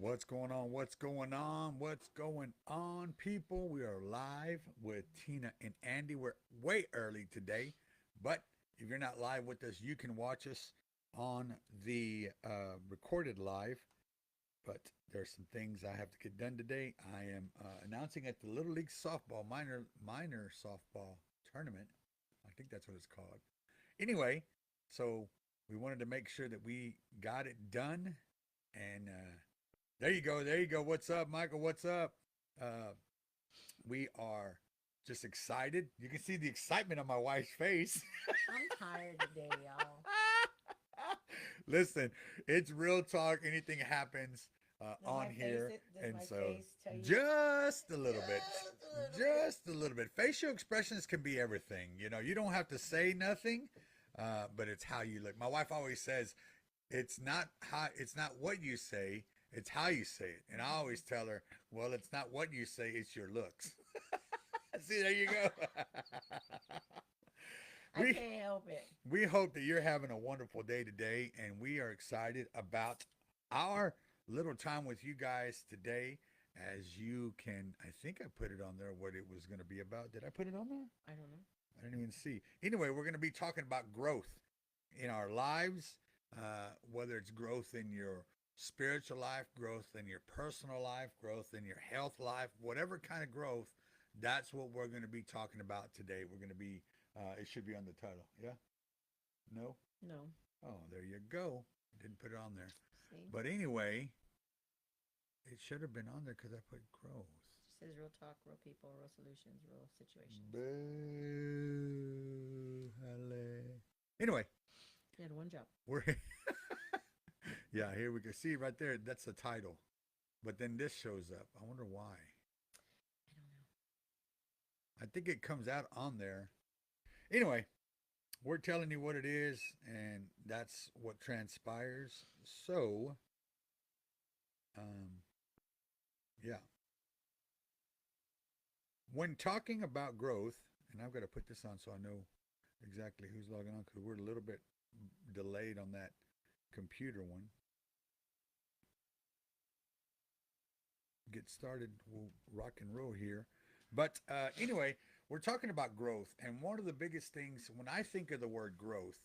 What's going on? What's going on? What's going on, people? We are live with Tina and Andy. We're way early today, but if you're not live with us, you can watch us on the recorded live. But there's some things I have to get done today. I am announcing at the Little League softball minor softball tournament. I think that's what it's called. Anyway, so we wanted to make sure that we got it done and there you go. There you go. What's up, Michael? What's up? Uh, we are just excited. You can see the excitement on my wife's face. I'm tired today, y'all. Listen, it's real talk. Anything happens Does on my face here. does And my so face tell you just a little bit, just a little bit? just a little bit. Facial expressions can be everything. You don't have to say nothing, but it's how you look. My wife always says, it's not what you say, it's how you say it. And I always tell her, well, it's not what you say, it's your looks. See, there you go. I we can't help it. we hope that you're having a wonderful day today, and we are excited about our little time with you guys today. As you can, I think I put it on there what it was going to be about. Did I put it on there? I don't know. I didn't even see. Anyway, we're going to be talking about growth in our lives, whether it's growth in your spiritual life, growth in your personal life, growth in your health life, whatever kind of growth. That's what we're going to be talking about today. We're going to be. It should be on the title. Yeah. No. No. Oh, there you go. I didn't put it on there. See? But anyway, it should have been on there because I put growth. It just says real talk, real people, real solutions, real situations. Boo. Halle. Anyway, You had one job. we're yeah, here we go. See right there, that's the title. But then this shows up. I wonder why. I don't know. I think it comes out on there. Anyway, we're telling you what it is, and that's what transpires. So, um, yeah. When talking about growth, and I've got to put this on so I know exactly who's logging on because we're a little bit delayed on that computer one. Get started. We'll rock and roll here. But anyway, we're talking about growth. And one of the biggest things when I think of the word growth,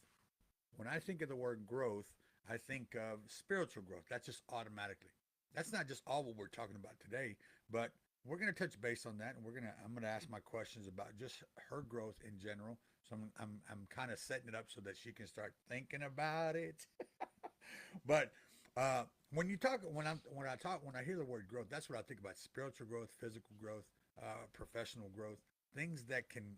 when I think of the word growth, I think of spiritual growth. That's just automatically. That's not just all what we're talking about today, but we're going to touch base on that, and I'm going to ask my questions about just her growth in general. So I'm kind of setting it up so that she can start thinking about it. But when you talk, when I hear the word growth, that's what I think about: spiritual growth, physical growth, professional growth, things that can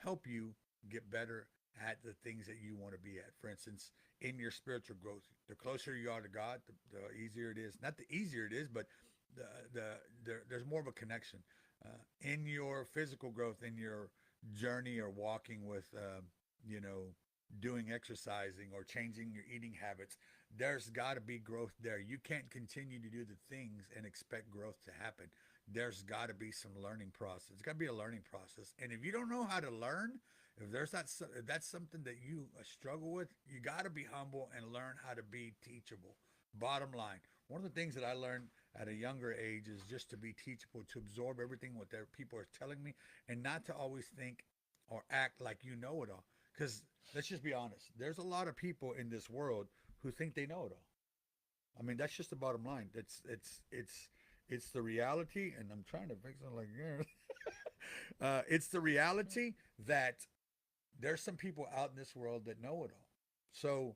help you get better at the things that you want to be at. For instance, in your spiritual growth, the closer you are to God, the easier it is. Not the easier it is, but there's more of a connection. In your physical growth, in your journey or walking with, you know, doing exercising or changing your eating habits, there's got to be growth there. You can't continue to do the things and expect growth to happen. There's got to be some learning process. It's got to be a learning process. And if you don't know how to learn, if that's something that you struggle with, you got to be humble and learn how to be teachable. Bottom line, one of the things that I learned at a younger age is just to be teachable, to absorb everything what their people are telling me, and not to always think or act like you know it all. Because let's just be honest, there's a lot of people in this world who think they know it all. I mean, that's just the bottom line. It's the reality, and I'm trying to fix it like yeah. It's the reality that there's some people out in this world that know it all. So,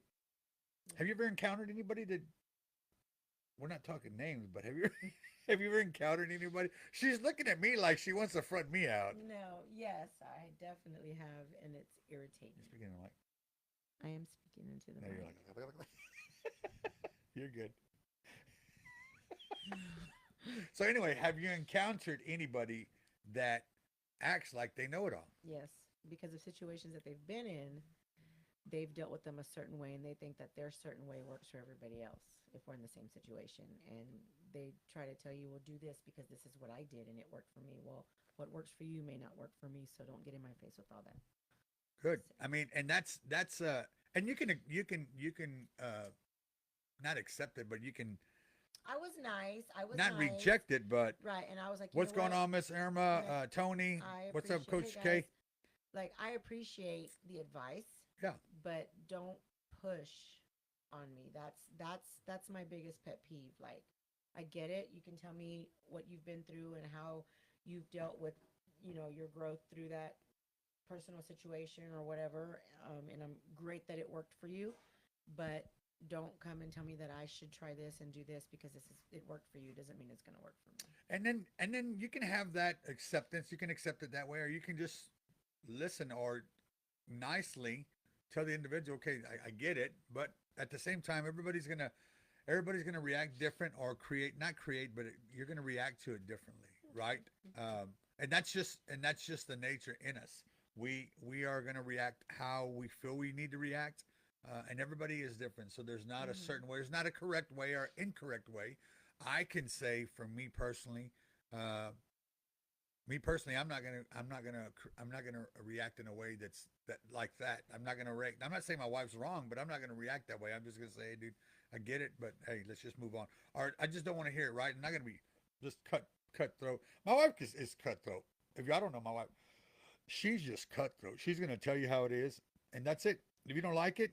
Yeah. have you ever encountered anybody that we're not talking names, but have you have you ever encountered anybody? She's looking at me like she wants to front me out. No, yes, I definitely have, and it's You're irritating. speaking like I am speaking into the no, you're mic. like you're good. So anyway, have you encountered anybody that acts like they know it all? Yes, because of situations that they've been in, they've dealt with them a certain way and they think that their certain way works for everybody else if we're in the same situation. And they try to tell you, well, do this because this is what I did and it worked for me. Well, what works for you may not work for me, so don't get in my face with all that. Good. So, I mean, and and you can not accept it, but you can I was nice. I was Not nice. rejected, but Right. And I was like, you what's know going what? on, Miss Irma, Like, Tony? I What's up, appreciate, Coach hey guys, K? like, I appreciate the advice, Yeah. but don't push on me. That's my biggest pet peeve. Like, I get it. You can tell me what you've been through and how you've dealt with, your growth through that personal situation or whatever. And I'm great that it worked for you, but don't come and tell me that I should try this and do this because it worked for you. Doesn't mean it's going to work for me. And then you can have that acceptance. You can accept it that way, or you can just listen or nicely tell the individual, okay, I get it, but at the same time, everybody's gonna react different or not create, but you're gonna react to it differently, right? And that's just the nature in us. We are gonna react how we feel we need to react, and everybody is different. So there's not a Mm-hmm. certain way. There's not a correct way or incorrect way. I can say for uh, me personally, I'm not gonna react in a way that like that. I'm not gonna react. I'm not saying my wife's wrong, but I'm not gonna react that way. I'm just gonna say, hey, dude, I get it, but hey, let's just move on. Or I just don't want to hear it. Right? I'm not gonna be just cutthroat. My wife is cutthroat. If y'all don't know my wife, she's just cutthroat. She's gonna tell you how it is, and that's it. If you don't like it,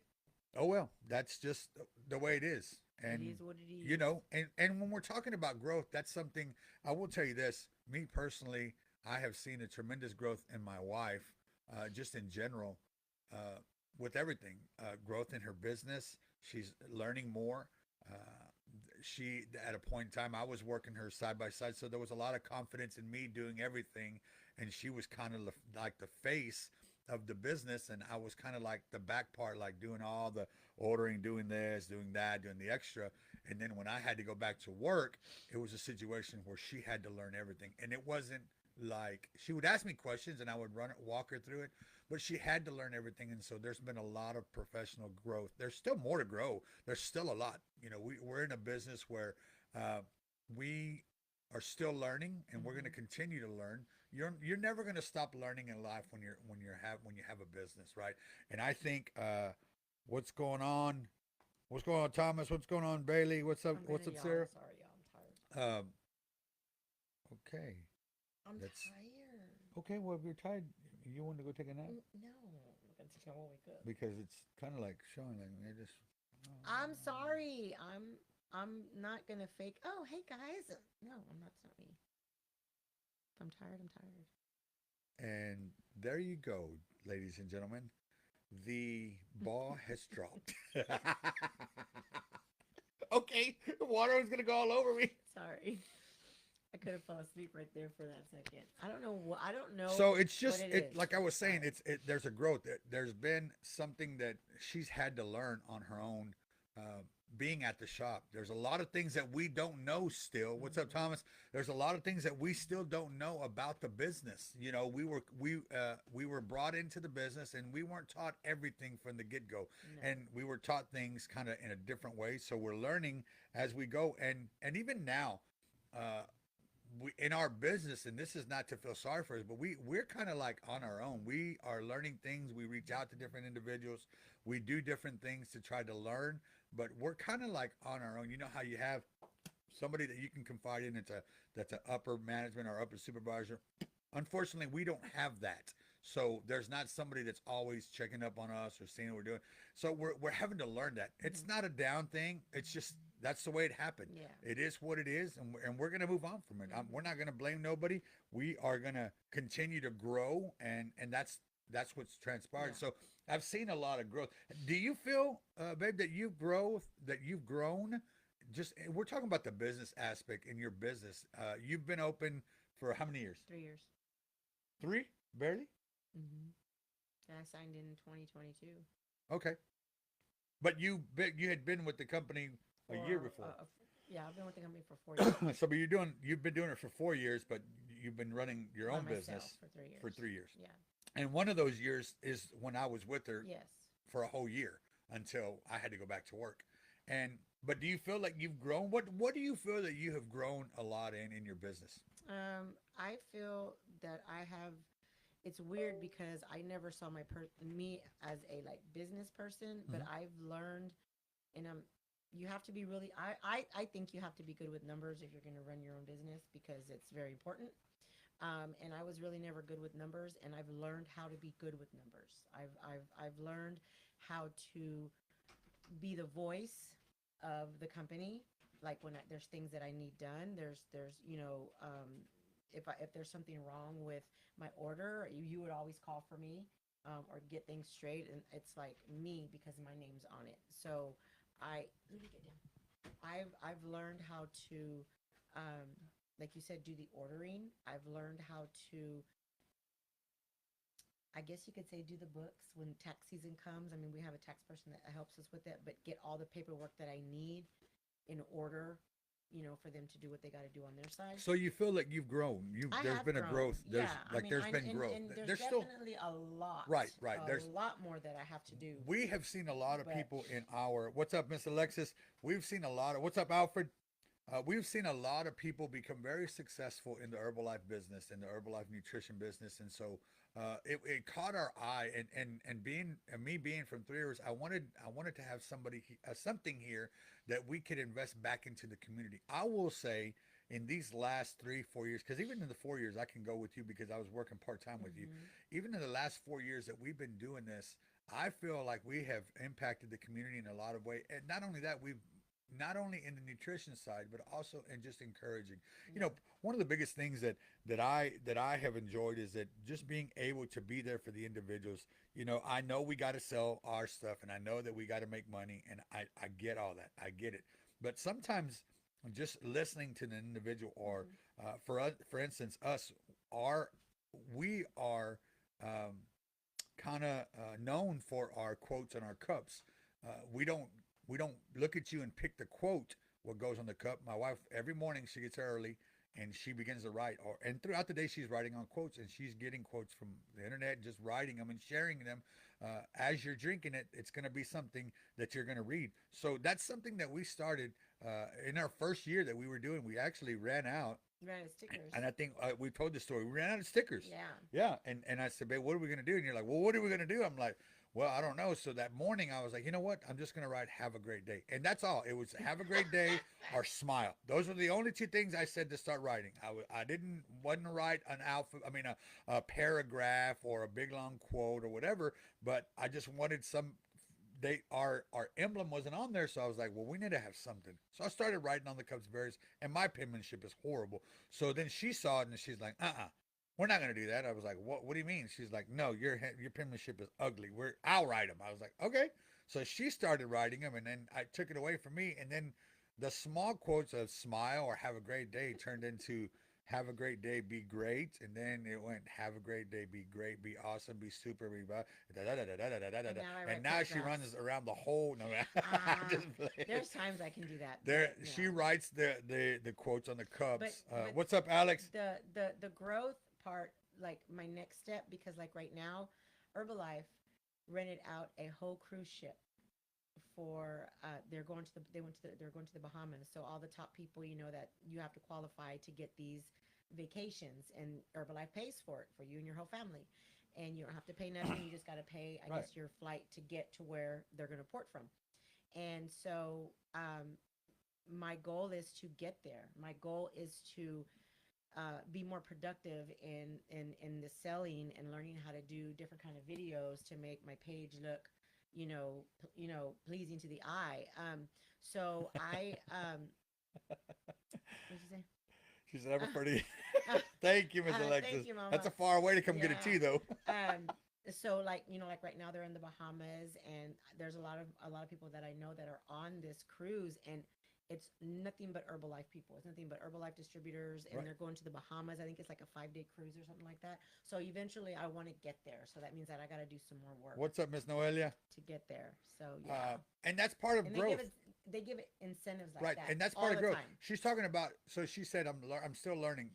oh well, that's just the way it is. It And is what it you is. know, and when we're talking about growth, that's something I will tell you this. Me personally, I have seen a tremendous growth in my wife, just in general, uh, with everything. Growth in her business. She's learning more. Uh, she at a point in time I was working her side by side, so there was a lot of confidence in me doing everything, and she was kind of like the face of the business, and I was kind of like the back part, like doing all the ordering, doing this, doing that, doing the extra. And then when I had to go back to work, it was a situation where she had to learn everything, and it wasn't like she would ask me questions and I would walk her through it, but she had to learn everything. And so there's been a lot of professional growth. There's still more to grow. There's still a lot. We're in a business where uh, we are still learning, and we're going to Mm-hmm. continue to learn. You're never going to stop learning in life when you have a business, right? And I think what's going on? What's going on, Thomas? What's going on, Bailey? What's up? I'm What's gonna up, yawn. Sarah? Sorry, y'all. I'm tired. Um, okay, I'm that's tired. okay. Well, if you're tired, you want to go take a nap No, we're gonna take when we cook. because it's kind of like showing like they just. I'm sorry. I'm not gonna fake. Oh, hey guys. No, I'm not. It's not me. If I'm tired, I'm tired. And there you go, ladies and gentlemen. The ball has dropped. Okay, the water was gonna go all over me. Sorry. I could have fell asleep right there for that second. I don't know what. I don't know So it's what just it it is. like I was saying, Sorry. there's a growth. There's been something that she's had to learn on her own, uh, being at the shop. There's a lot of things that we don't know still. What's up, Mm-hmm. Thomas? There's a lot of things that we still don't know about the business. We were brought into the business, and we weren't taught everything from the get go, No. and we were taught things kind of in a different way. So we're learning as we go, and even now. Uh, in our business, and this is not to feel sorry for us, but we're kind of like on our own. We are learning things. We reach out to different individuals. We do different things to try to learn, but we're kind of like on our own. You know how you have somebody that you can confide in that's an upper management or upper supervisor. Unfortunately, we don't have that. So there's not somebody that's always checking up on us or seeing what we're doing. So we're having to learn that. It's Mm-hmm. not a down thing. It's just that's the way it happened. Yeah. It is what it is, and we're going to move on from it. We're not Mm-hmm. going to blame nobody. We are going to continue to grow, and that's what's transpired. Yeah. So I've seen a lot of growth. Do you feel, babe, that you've grown? Just we're talking about the business aspect in your business. You've been open for how many years? 3 years. Three, barely. Mm-hmm. And I signed in 2022 Okay, but you had been with the company a year for before. yeah, I've been with the company for 4 years So, but you've been doing it for 4 years, but you've been running your by own myself business for three for years. 3 years. Yeah. And one of those years is when I was with her Yes. for a whole year until I had to go back to work. And but do you feel like you've grown? What do you feel that you have grown a lot in your business? I feel that I have. It's weird because I never saw me as a like business person, but Hmm. I've learned, and you have to be really, I think you have to be good with numbers if you're going to run your own business because it's very important. And I was really never good with numbers, and I've learned how to be good with numbers. I've learned how to be the voice of the company. Like when there's things that I need done, there's if there's something wrong with my order, you would always call for me, or get things straight, and it's like me because my name's on it. So let me get down. I've learned how to, um, like you said, do the ordering. I've learned how to, I guess you could say, do the books when tax season comes. I mean, we have a tax person that helps us with it, but get all the paperwork that I need in order, for them to do what they got to do on their side. So you feel like you've grown. I There's have been a grown. growth. Yeah, I Like mean, there's been growth. and there's There's still definitely a lot, right. a lot more that I have to do. We have seen a lot of But people in our. What's up, Miss Alexis? We've seen a lot of. What's up, Alfred? We've seen a lot of people become very successful in the Herbalife business, in the Herbalife nutrition business, and so it caught our eye. And being me being from 3 years, I wanted to have something here that we could invest back into the community. I will say in these last 3 4 years, because even in the 4 years, I can go with you because I was working part time with you. hmm Even in the last 4 years that we've been doing this, I feel like we have impacted the community in a lot of ways. And not only that, we've not only in the nutrition side, but also in just encouraging. You yeah, know, one of the biggest things that I have enjoyed is that just being able to be there for the individuals. I know we got to sell our stuff, and I know that we got to make money, and I get all that. I get it. But sometimes just listening to an individual, or hmm for instance, our we are um, kind of known for our quotes and our cups. We don't look at you and pick the quote what goes on the cup. My wife every morning she gets early and she begins to write, and throughout the day she's writing on quotes, and she's getting quotes from the internet and just writing them and sharing them. As you're drinking it, it's going to be something that you're going to read. So that's something that we started in our first year that we were doing. We actually ran out, right, stickers. and I think we told the story. We ran out of stickers. Yeah. Yeah, and I said, babe, what are we gonna do? And you're like, well, what are we gonna do? I'm like, well, I don't know. So that morning, I was like, you know what? I'm just gonna write "Have a great day," and that's all. It was "Have a great day" or "Smile." Those were the only two things I said to start writing. I didn't wasn't write an alpha. I mean, a paragraph or a big long quote or whatever. But I just wanted some. Our emblem wasn't on there, so I was like, well, we need to have something. So I started writing on the Cubs berries, and my penmanship is horrible. So then she saw it, and she's like, we're not gonna do that. I was like, what do you mean? She's like, no, your penmanship is ugly. I'll write them. I was like, okay. So she started writing them, and then I took it away from me, and then the small quotes of "smile" or "have a great day" turned into "have a great day, be great," and then it went "have a great day, be great, be awesome, be super, be blah, da da da da da da da da And da." now I And write now she paragraphs. runs around the whole. No, I'm Ah, just playing. there's times I can do that, There, but she writes the quotes on the but cups. but What's up, Alex? the growth part, like my next step, because like right now, Herbalife rented out a whole cruise ship for they're going to the Bahamas. So all the top people, that you have to qualify to get these vacations, and Herbalife pays for it for you and your whole family. And you don't have to pay nothing. You just got to pay, I Right. guess, your flight to get to where they're going to port from. And so, my goal is to get there. My goal is to be more productive in the selling and learning how to do different kind of videos to make my page look, pleasing to the eye. So what did you say? She said, "I'm a pretty." Thank you, Miss Thank Alexis. you, That's Mama. a far way to come get a Yeah. tea, though. So like like right now they're in the Bahamas, and there's a lot of people that I know that are on this cruise, and it's nothing but Herbalife people. It's nothing but Herbalife distributors, and Right. they're going to the Bahamas. I think it's like a 5-day cruise or something like that. So eventually I want to get there. So that means that I got to do some more work What's up, Miss Noelia? to get there. So yeah. And that's part of And growth. they give it incentives like Right, that and that's all part of the growth. time. She's talking about. So she said, I'm still learning.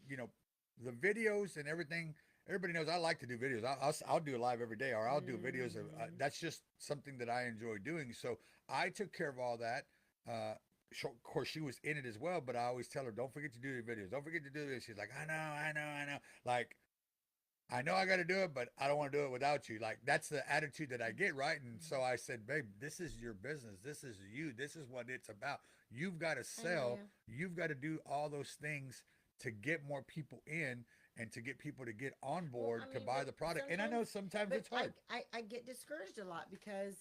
The videos and everything. Everybody knows I like to do videos. I'll do a live every day, or I'll do videos of. hmm That's just something that I enjoy doing. So I took care of all that. Uh, of course, she was in it as well, but I always tell her, don't forget to do your videos. Don't forget to do this. She's like, I know, I know, I know. Like I know I got to do it, but I don't want to do it without you. Like that's the attitude that I get, right? And so I said, babe, this is your business. This is you. This is what it's about. You've got to I hear sell. you. You've got to do all those things to get more people in and to get people to get on Well, board I to mean, buy but the product. And I sometimes, know sometimes but it's hard. I get discouraged a lot because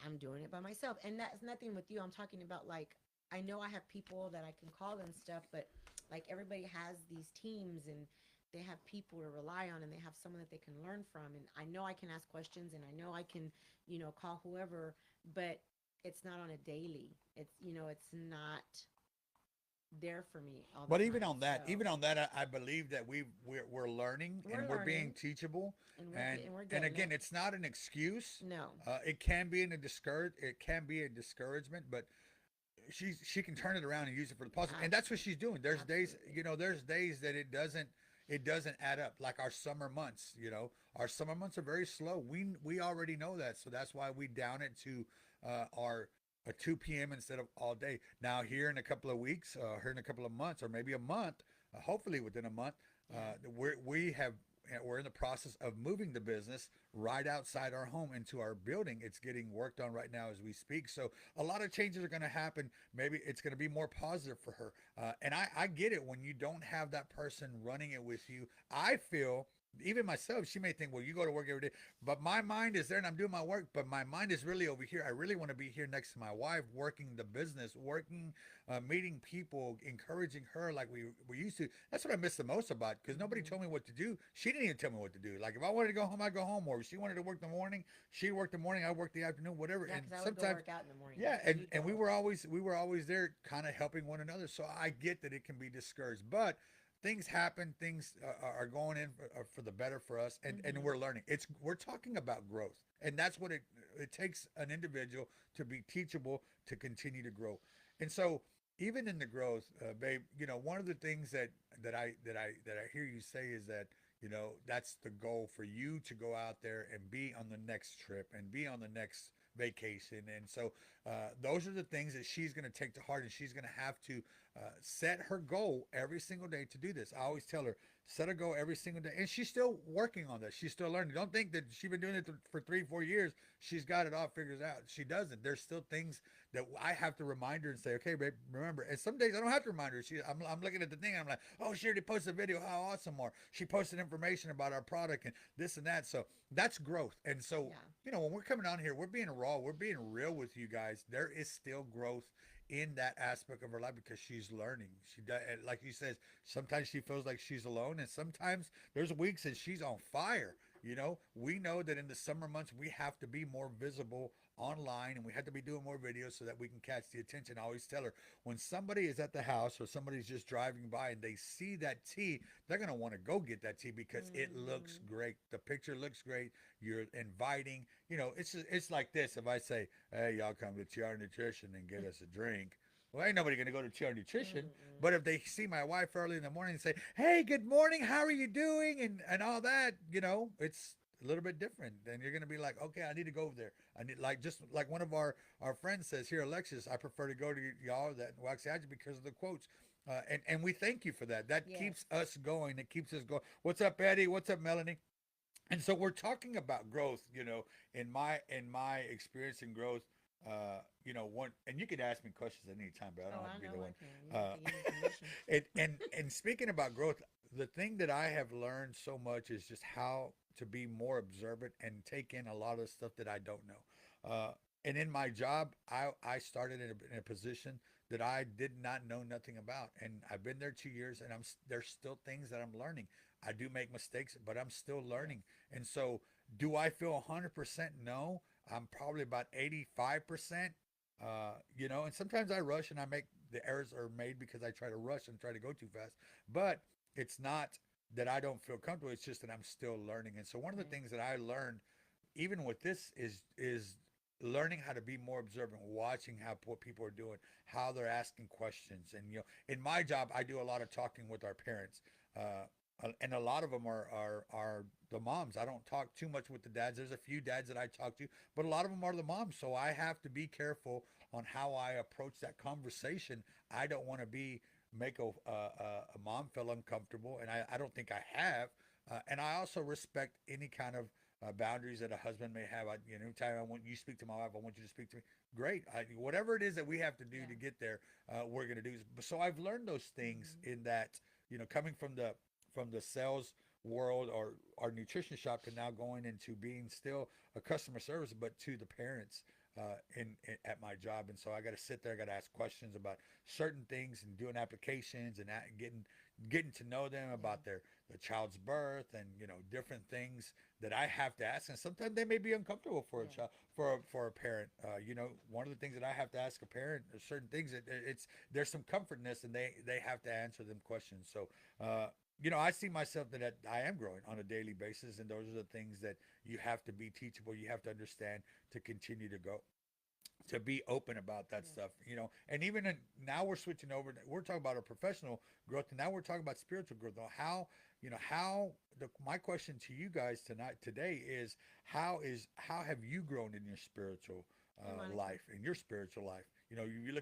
I'm doing it by myself. And that's nothing with you. I'm talking about like, I know I have people that I can call and stuff, but like everybody has these teams and they have people to rely on and they have someone that they can learn from. And I know I can ask questions and I know I can, call whoever, but it's not on a daily. It's not there for me all the But time. So even on that, I believe that we're learning we're and we're being learning teachable, and we're and getting again, it. it's not an excuse. No. It can be it can be a discouragement, but she can turn it around and use it for the positive, and that's what she's doing. There's days, Absolutely. there's days that it doesn't add up. Like our summer months, our summer months are very slow. We already know that, so that's why we down it to our a 2 p.m. instead of all day. Now here in a couple of weeks, here in a couple of months, or maybe a month, hopefully within a month, Yeah. we're in the process of moving the business right outside our home into our building. It's getting worked on right now as we speak. So a lot of changes are going to happen. Maybe it's going to be more positive for her. And I get it when you don't have that person running it with you. I feel even myself, she may think, well, you go to work every day, but my mind is there and I'm doing my work, but my mind is really over here. I really want to be here next to my wife, working the business, working, meeting people, encouraging her like we used to. That's what I miss the most about because nobody Hmm. told me what to do. She didn't even tell me what to do. Like if I wanted to go home, I'd go home, or if she wanted to work the morning, she worked the morning, I worked the afternoon, whatever. Yeah, And because I would go sometimes, work out in the morning yeah, and you'd and go. we were always there kind of helping one another. So I get that it can be discouraged, but things happen, things are going in for the better for us, and Hmm. we're learning. We're talking about growth, and that's what it takes an individual to be teachable to continue to grow. And so even in the growth, babe, one of the things that I hear you say is that that's the goal for you to go out there and be on the next trip and be on the next vacation. And so those are the things that she's going to take to heart, and she's going to have to set her goal every single day to do this. I always tell her, set a goal every single day. And she's still working on this. She's still learning. Don't think that she's been doing it for 3, 4 years. She's got it all figured out. She doesn't. There's still things that I have to remind her and say, okay, babe, remember. And some days I don't have to remind her. I'm looking at the thing. And I'm like, oh, she already posted a video. How awesome. Or she posted information about our product and this and that. So that's growth. And so, Yeah. when we're coming on here, we're being raw. We're being real with you guys. There is still growth in that aspect of her life because she's learning. She does, like you said, sometimes she feels like she's alone, and sometimes there's weeks that she's on fire. We know that in the summer months we have to be more visible online and we have to be doing more videos so that we can catch the attention. I always tell her when somebody is at the house or somebody's just driving by and they see that tea, they're going to want to go get that tea because it looks Hmm. great. The picture looks great. You're inviting. It's like this. If I say, hey, y'all come to TR Nutrition and get us a drink. Well, ain't nobody gonna go to TR Nutrition. Mm-mm. But if they see my wife early in the morning and say, "Hey, good morning, how are you doing?" and all that, it's a little bit different. Then you're gonna be like, "Okay, I need to go over there. I need like just like one of our friends says here, Alexis. I prefer to go to y'all that Waxahachie because of the quotes." And we thank you for that. That Yes. keeps us going. It keeps us going. What's up, Eddie? What's up, Melanie? And so we're talking about growth, in my experience in growth. One, and you could ask me questions at any time, but I Oh, don't have I to be know the I one. can. You have to give me permission. And speaking about growth, the thing that I have learned so much is just how to be more observant and take in a lot of stuff that I don't know. And in my job, I started in a position that I did not know nothing about, and I've been there 2 years, and there's still things that I'm learning. I do make mistakes, but I'm still Yes. learning. And so, do I feel 100% no? I'm probably about 85%. And sometimes I rush and I make the errors are made because I try to rush and try to go too fast. But it's not that I don't feel comfortable. It's just that I'm still learning. And so one of the Right. things that I learned, even with this, is learning how to be more observant, watching how what people are doing, how they're asking questions. And in my job, I do a lot of talking with our parents. And a lot of them are the moms. I don't talk too much with the dads. There's a few dads that I talk to, but a lot of them are the moms. So I have to be careful on how I approach that conversation. I don't want to make a mom feel uncomfortable, and I don't think I have. And I also respect any kind of boundaries that a husband may have. Anytime I want you to speak to my wife, I want you to speak to me. Great. Whatever it is that we have to do Yeah. to get there, we're going to do. So I've learned those things Hmm. in that, coming from the sales world or our nutrition shop to now going into being still a customer service, but to the parents in at my job. And so I got to sit there, I got to ask questions about certain things and doing applications and getting to know them Yeah. about the child's birth and different things that I have to ask. And sometimes they may be uncomfortable for a Yeah. child for a parent. One of the things that I have to ask a parent are certain things that it's there's some comfortness and they have to answer them questions. So I see myself that I am growing on a daily basis, and those are the things that you have to be teachable. You have to understand to continue to go, to be open about that Yeah. stuff, and even now we're switching over. We're talking about our professional growth, and now we're talking about spiritual growth. How, my question to you guys today is how have you grown in your spiritual Hey, Monica. life, in your spiritual life? If you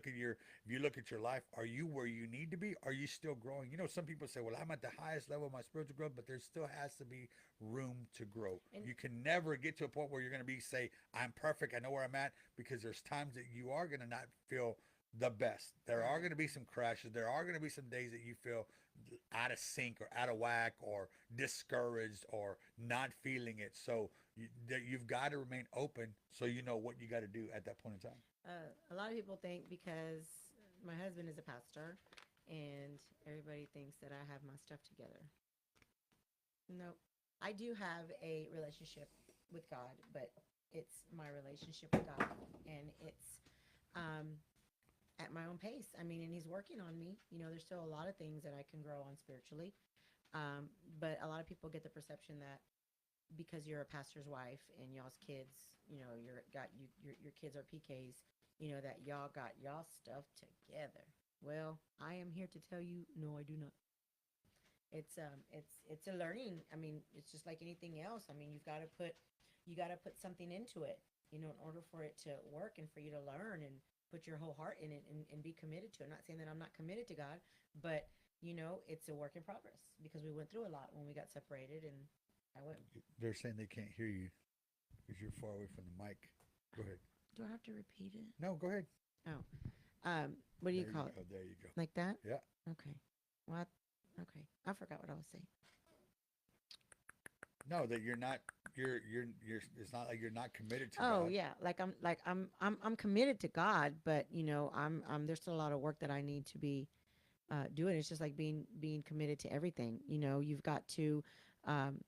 look at your life, are you where you need to be? Are you still growing? Some people say, well, I'm at the highest level of my spiritual growth, but there still has to be room to grow. And You can never get to a point where you're going to say, I'm perfect, I know where I'm at, because there's times that you are going to not feel the best. There are right. going to be some crashes. There are going to be some days that you feel out of sync or out of whack or discouraged or not feeling it. So you've got to remain open so you know what you got to do at that point in time. A lot of people think because my husband is a pastor and everybody thinks that I have my stuff together. No, I do have a relationship with God, but it's my relationship with God, and it's um, at my own pace. I mean, and He's working on me. There's still a lot of things that I can grow on spiritually, but a lot of people get the perception that because you're a pastor's wife and y'all's kids, your kids are PKs, that y'all got y'all stuff together. Well, I am here to tell you, no, I do not. It's a learning. I mean, it's just like anything else. I mean, you got to put something into it, in order for it to work and for you to learn and put your whole heart in it and be committed to it. I'm not saying that I'm not committed to God, but it's a work in progress because we went through a lot when we got separated, and I went. They're saying they can't hear you because you're far away from the mic. Go ahead. Do I have to repeat it? No, go ahead. Oh, what do you There you call it? go. There you go. Like that? Yeah. Okay. What? Okay. I forgot what I was saying. No, that you're not. You're. It's not like you're not committed to Oh God. yeah, like I'm committed to God, but I'm there's still a lot of work that I need to be doing. It's just like being committed to everything. You've got to um,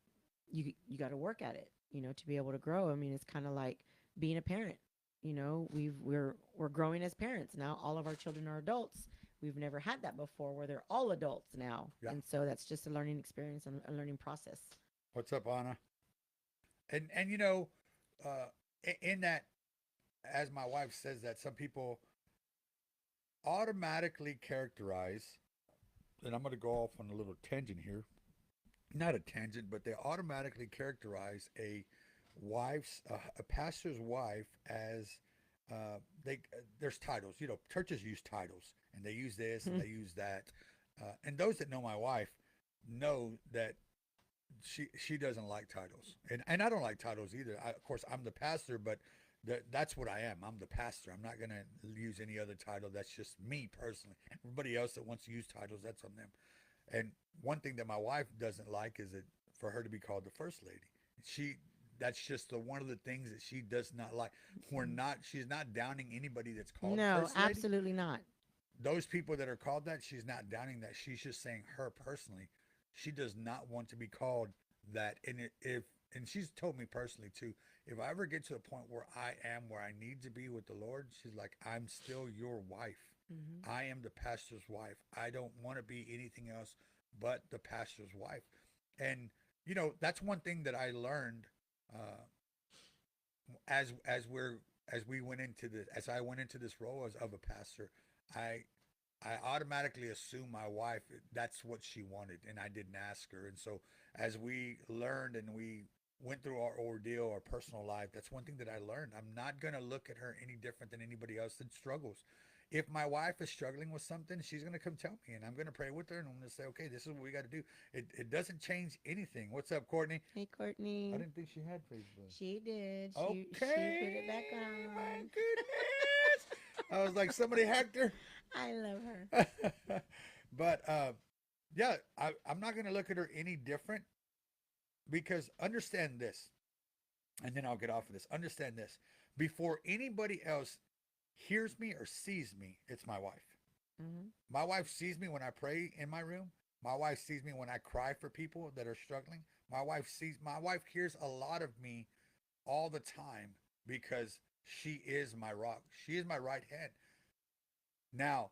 you got to work at it. To be able to grow. I mean, it's kind of like being a parent. We're growing as parents now. All of our children are adults. We've never had that before, where they're all adults now, Yeah. and so that's just a learning experience and a learning process. What's up, Anna? And uh, in that, as my wife says, that some people automatically characterize, and I'm going to go off on a little tangent here. Not a tangent, but they automatically characterize a pastor's wife as there's titles. Churches use titles, and they use this and they use that. And those that know my wife know that she doesn't like titles, and I don't like titles either. Of course, I'm the pastor, but that's what I am. I'm the pastor. I'm not going to use any other title. That's just me personally. Everybody else that wants to use titles, that's on them. And one thing that my wife doesn't like is that for her to be called the first lady. She That's just one of the things that she does not like. She's not downing anybody that's called No, first lady. absolutely not. Those people that are called that, she's not downing that. She's just saying her personally, she does not want to be called that. And she's told me personally too, if I ever get to a point where I am where I need to be with the Lord, she's like, I'm still your wife. Hmm. I am the pastor's wife. I don't want to be anything else but the pastor's wife. And that's one thing that I learned uh, as we went into this, as I went into this role as of a pastor. I I automatically assumed my wife, that's what she wanted, and I didn't ask her. And so as we learned and we went through our ordeal, our personal life, that's one thing that I learned. I'm not going to look at her any different than anybody else that struggles. If my wife is struggling with something, she's going to come tell me, and I'm going to pray with her, and I'm going to say, okay, this is what we got to do. It doesn't change anything. What's up, Courtney? Hey, I Courtney. didn't think she had Facebook. She did. She put it back Okay, my on. goodness. I was like, somebody hacked her. I love her. But yeah, I'm not going to look at her any different because understand this, and then I'll get off of this. Understand this. Before anybody else hears me or sees me, it's my wife. Hmm. My wife sees me when I pray in my room. My wife sees me when I cry for people that are struggling. My wife hears a lot of me all the time because she is my rock. She is my right hand. Now,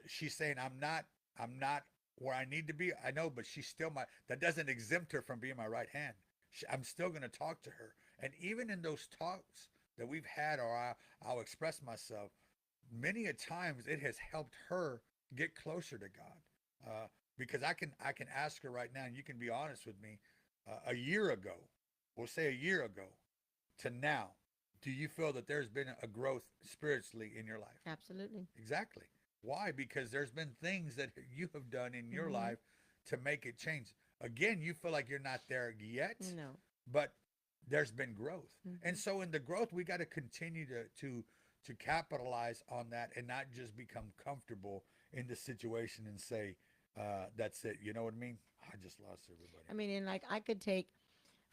she's saying I'm not where I need to be. I know, but she's still my that doesn't exempt her from being my right hand. I'm still going to talk to her. And even in those talks that we've had or I'll express myself, many a times it has helped her get closer to God. Because I can ask her right now, and you can be honest with me. A year ago, we'll say a year ago to now, do you feel that there's been a growth spiritually in your life? Absolutely. Exactly. Why? Because there's been things that you have done in your Hmm. life to make it change. Again, you feel like you're not there yet, No. but there's been growth. And Hmm. so in the growth, we got to continue to capitalize on that and not just become comfortable in the situation and say, that's it. You know what I mean? I just lost everybody. I mean, and like I could take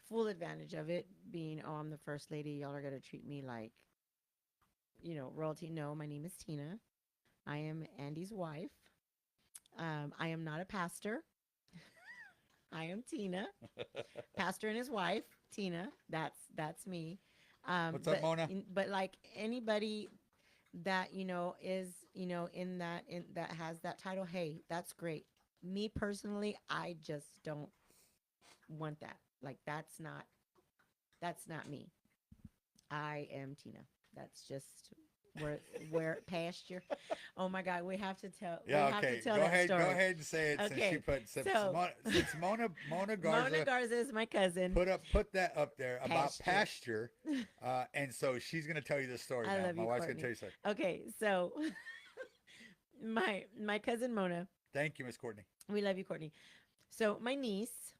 full advantage of it, being, oh, I'm the first lady. Y'all are gonna treat me like, royalty. No, my name is Tina. I am Andy's wife. I am not a pastor. I am Tina, pastor and his wife, Tina. That's me. What's up, Mona? But like anybody that is in that has that title, hey, that's great. Me personally, I just don't want that. Like that's not me. I am Tina. That's just where pasture. Oh my God, we have to tell. We Yeah, have to okay. tell Go that ahead. Go story. ahead and say it since she Okay, put since, so since Mona Mona Garza Garza is my cousin. put that up there about Pasture. pasture, and so she's gonna tell you the story I now. love My you, wife's gonna Courtney. tell you something. Okay, so my cousin Mona. Thank you, Miss Courtney. We love you, Courtney. So my niece,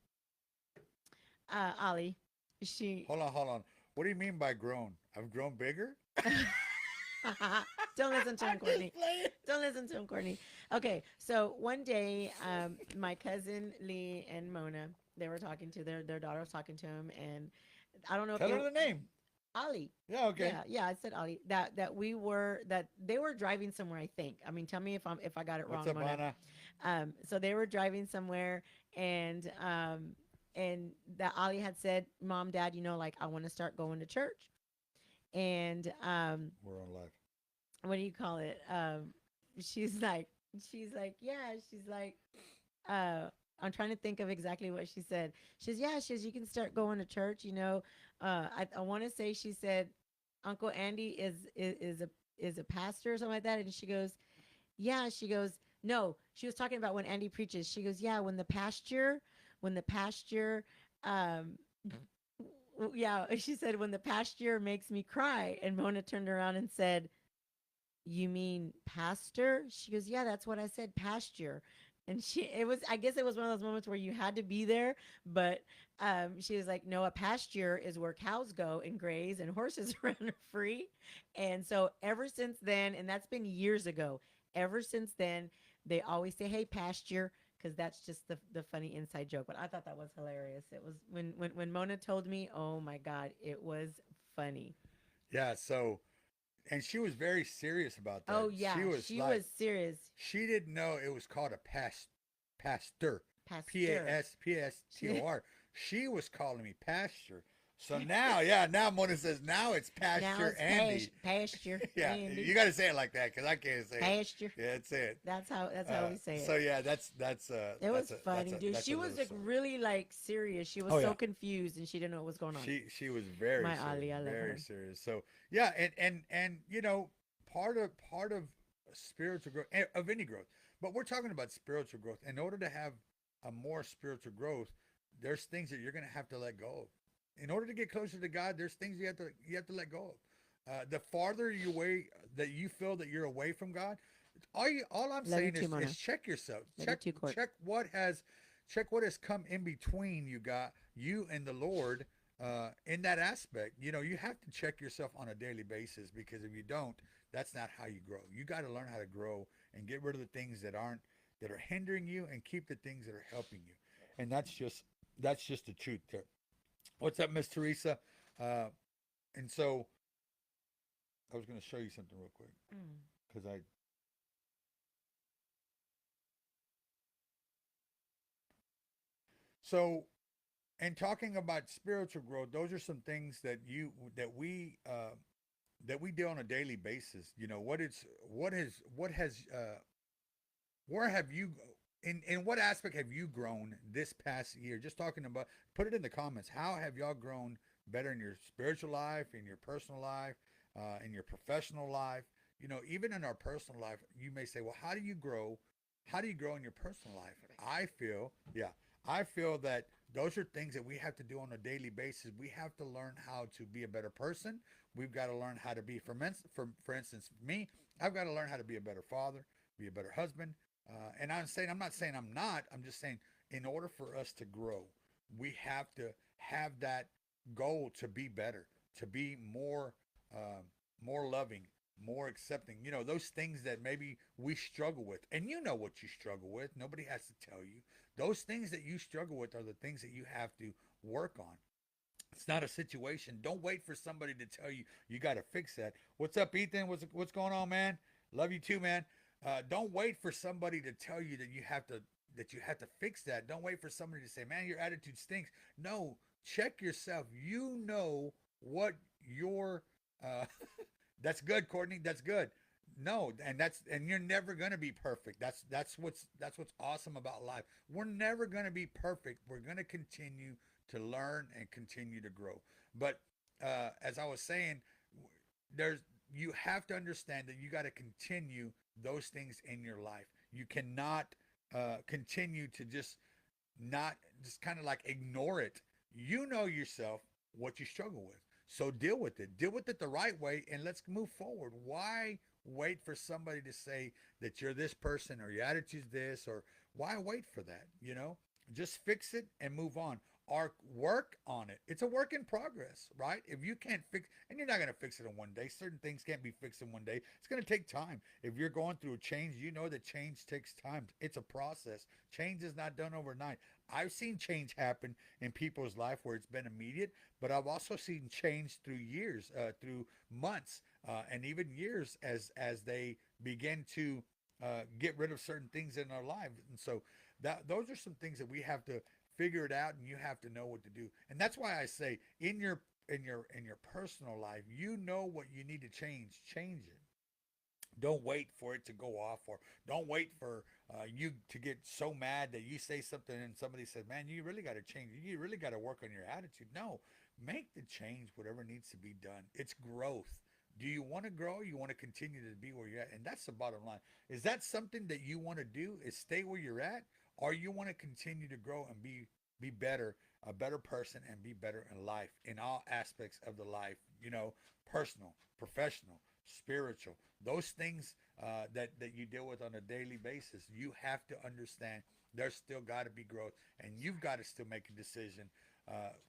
Ollie, she Hold on. What do you mean by grown? I've grown bigger. don't listen to I'm him, Courtney. just playing. Don't listen to him, Courtney. Okay, so one day, my cousin Lee and Mona, they were talking to their daughter was talking to him, and I don't know if Tell her it the name. Ollie. Yeah, okay. Yeah, I said Ollie. That they were driving somewhere. I think. I mean, tell me if I got it What's wrong, up, Mona. Anna? So they were driving somewhere, and that Ollie had said, "Mom, Dad, like I want to start going to church." And We're on live. what do you call it? She's like, yeah, she's like, I'm trying to think of exactly what she said. She's, you can start going to church. I want to say she said, Uncle Andy is a pastor or something like that, and she goes, yeah, she goes, no, she was talking about when Andy preaches. She goes, yeah, when the pasture, um, yeah, she said when the pasture makes me cry, and Mona turned around and said, you mean pastor? She goes, yeah, that's what I said, pasture. And I guess it was one of those moments where you had to be there, but she was like, no, a pasture is where cows go and graze and horses run free. And so ever since then, and that's been years ago, ever since then, they always say, hey, pasture, because that's just the funny inside joke. But I thought that was hilarious. It was when Mona told me, oh my God, it was funny. Yeah. So, and she was very serious about that. Oh She yeah, was she like, was serious. she didn't know it was called a pastor. P A Pasteur. S P S T O She, R. She was calling me pasture. So now, yeah, now Mona says now it's now pasture it's Andy. pasture, Yeah, you Andy, got to say it like that because I can't say it. pasture. Yeah, that's it. That's how we say So it. yeah, It was funny, dude. that's She a was little like story. really like serious. She was Oh so yeah, confused and she didn't know what was going on. she was very My serious, Ali, I love very her. serious. So yeah, and part of spiritual growth of any growth, but we're talking about spiritual growth. In order to have a more spiritual growth, there's things that you're going to have to let go of. In order to get closer to God, there's things you have to let go of. The farther you away that you feel that you're away from God, all I'm Love you saying too, is Mona. check yourself. Love you too, Court. Check what has come in between you and the Lord in that aspect. You know, you have to check yourself on a daily basis, because if you don't, that's not how you grow. You got to learn how to grow and get rid of the things that are hindering you, and keep the things that are helping you. And that's just the truth there. What's up, Miss Teresa? Uh, and so I was going to show you something real quick, Mm. because I so and talking about spiritual growth, those are some things that we do on a daily basis. You know, what has where have you in what aspect have you grown this past year? Just talking about, put it in the comments. How have y'all grown better in your spiritual life, in your personal life, in your professional life? You know, even in our personal life, you may say, well, how do you grow? How do you grow in your personal life? I feel that those are things that we have to do on a daily basis. We have to learn how to be a better person. We've got to learn how to be, for instance, me, I've got to learn how to be a better father, be a better husband. And I'm not saying I'm not. I'm just saying, in order for us to grow, we have to have that goal to be better, to be uh, more loving, more accepting. You know, those things that maybe we struggle with, and you know what you struggle with. Nobody has to tell you. Those things that you struggle with are the things that you have to work on. It's not a situation. Don't wait for somebody to tell you you got to fix that. What's up, Ethan? What's going on, man? Love you too, man. Don't wait for somebody to tell you that you have to fix that. Don't wait for somebody to say, "Man, your attitude stinks." No, check yourself. You know what your that's good, Courtney. That's good. No, and you're never gonna be perfect. That's what's awesome about life. We're never gonna be perfect. We're gonna continue to learn and continue to grow. But as I was saying, there's you have to understand that you got to continue those things in your life. You cannot continue to not just kind of like ignore it. You know yourself what you struggle with. So deal with it. Deal with it the right way, and let's move forward. Why wait for somebody to say that you're this person or your attitude's this, or why wait for that? You know, just fix it and move on. Or work on it. It's a work in progress, right? If you can't fix, and you're not going to fix it in one day. Certain things can't be fixed in one day. It's going to take time. If you're going through a change, you know that change takes time. It's a process. Change is not done overnight. I've seen change happen in people's life where it's been immediate, but I've also seen change through years, through months, and even years as they begin to get rid of certain things in our lives. And so those are some things that we have to figure it out, and you have to know what to do. And that's why I say, in your personal life, you know what you need to change it. Don't wait for it to go off, or don't wait for you to get so mad that you say something and somebody says, man, you really got to change, you really got to work on your attitude. No, make the change, whatever needs to be done. It's growth. Do you want to grow? You want to continue to be where you're at? And that's the bottom line. Is that something that you want to do, is stay where you're at, or you want to continue to grow and be better, a better person, and be better in life, in all aspects of the life, you know, personal, professional, spiritual, those things that you deal with on a daily basis. You have to understand there's still got to be growth, and you've got to still make a decision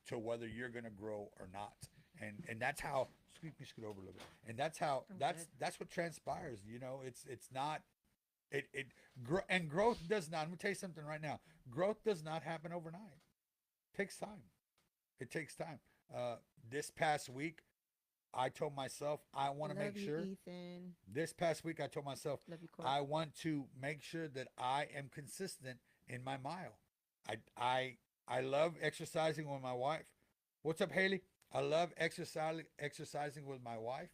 to whether you're going to grow or not. And that's how, excuse me, scoot over a little bit. And that's how I'm that's good. that's what transpires. You know, it's not and growth does not. Let me tell you something right now. Growth does not happen overnight. It takes time. It takes time. Uh, this past week, I told myself I want to Love make you, sure. Ethan. This past week, I told myself Love you, Court. I want to make sure that I am consistent in my mile. I I I love exercising with my wife. What's up, Haley? I love exercising with my wife,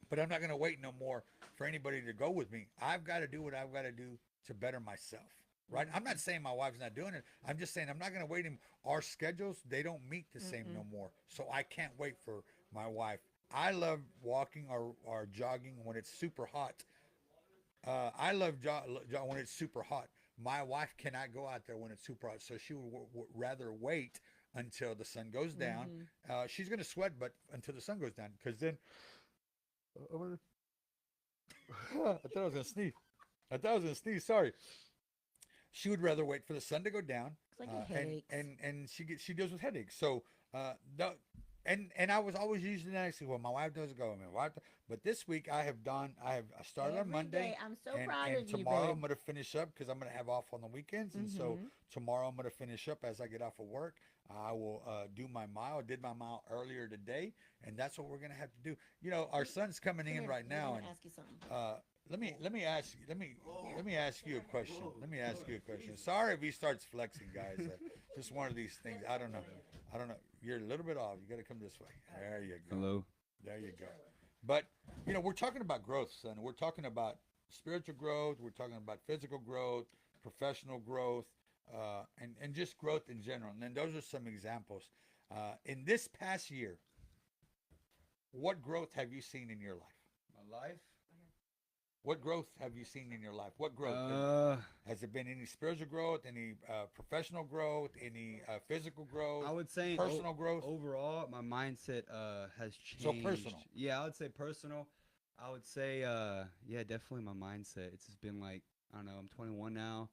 but I'm not going to wait no more for anybody to go with me. I've got to do what I've got to do to better myself. Right? I'm Mm-hmm. not saying my wife's not doing it. I'm just saying I'm not going to wait. Our schedules, they don't meet the same Mm-mm. no more. So I can't wait for my wife. I love walking or jogging when it's super hot. I love when it's super hot. My wife cannot go out there when it's super hot, so she would rather wait until the sun goes down. Mm-hmm. She's going to sweat, but until the sun goes down, because then I thought I was gonna sneeze. Sorry. She would rather wait for the sun to go down, It's like headaches. and she deals with headaches. So the and I was always using that. I said, well, my wife doesn't go. My wife, but this week I started on Every Monday, day. I'm so and proud of you, tomorrow babe. I'm gonna finish up because I'm gonna have off on the weekends, and so Mm-hmm. tomorrow I'm gonna finish up as I get off of work. I will do my mile. I did my mile earlier today, and that's what we're gonna have to do. You know, our son's coming Come in here. right Babe, I now, want and to ask you something. let me ask you a question. Let me ask you a question. Sorry if he starts flexing, guys. Just one of these things. I don't know. I don't know. You're a little bit off. You got to come this way. There you go. Hello. There you go. But you know, we're talking about growth, son. We're talking about spiritual growth. We're talking about physical growth, professional growth, and just growth in general. And then those are some examples. In this past year, what growth have you seen in your life? My life? What growth have you seen in your life? What growth? Has there been any spiritual growth, any professional growth, any physical growth, I would say personal growth? overall, my mindset has changed. So personal. Yeah, I would say personal. I would say yeah, definitely my mindset. It's just been like, I don't know, I'm 21 now.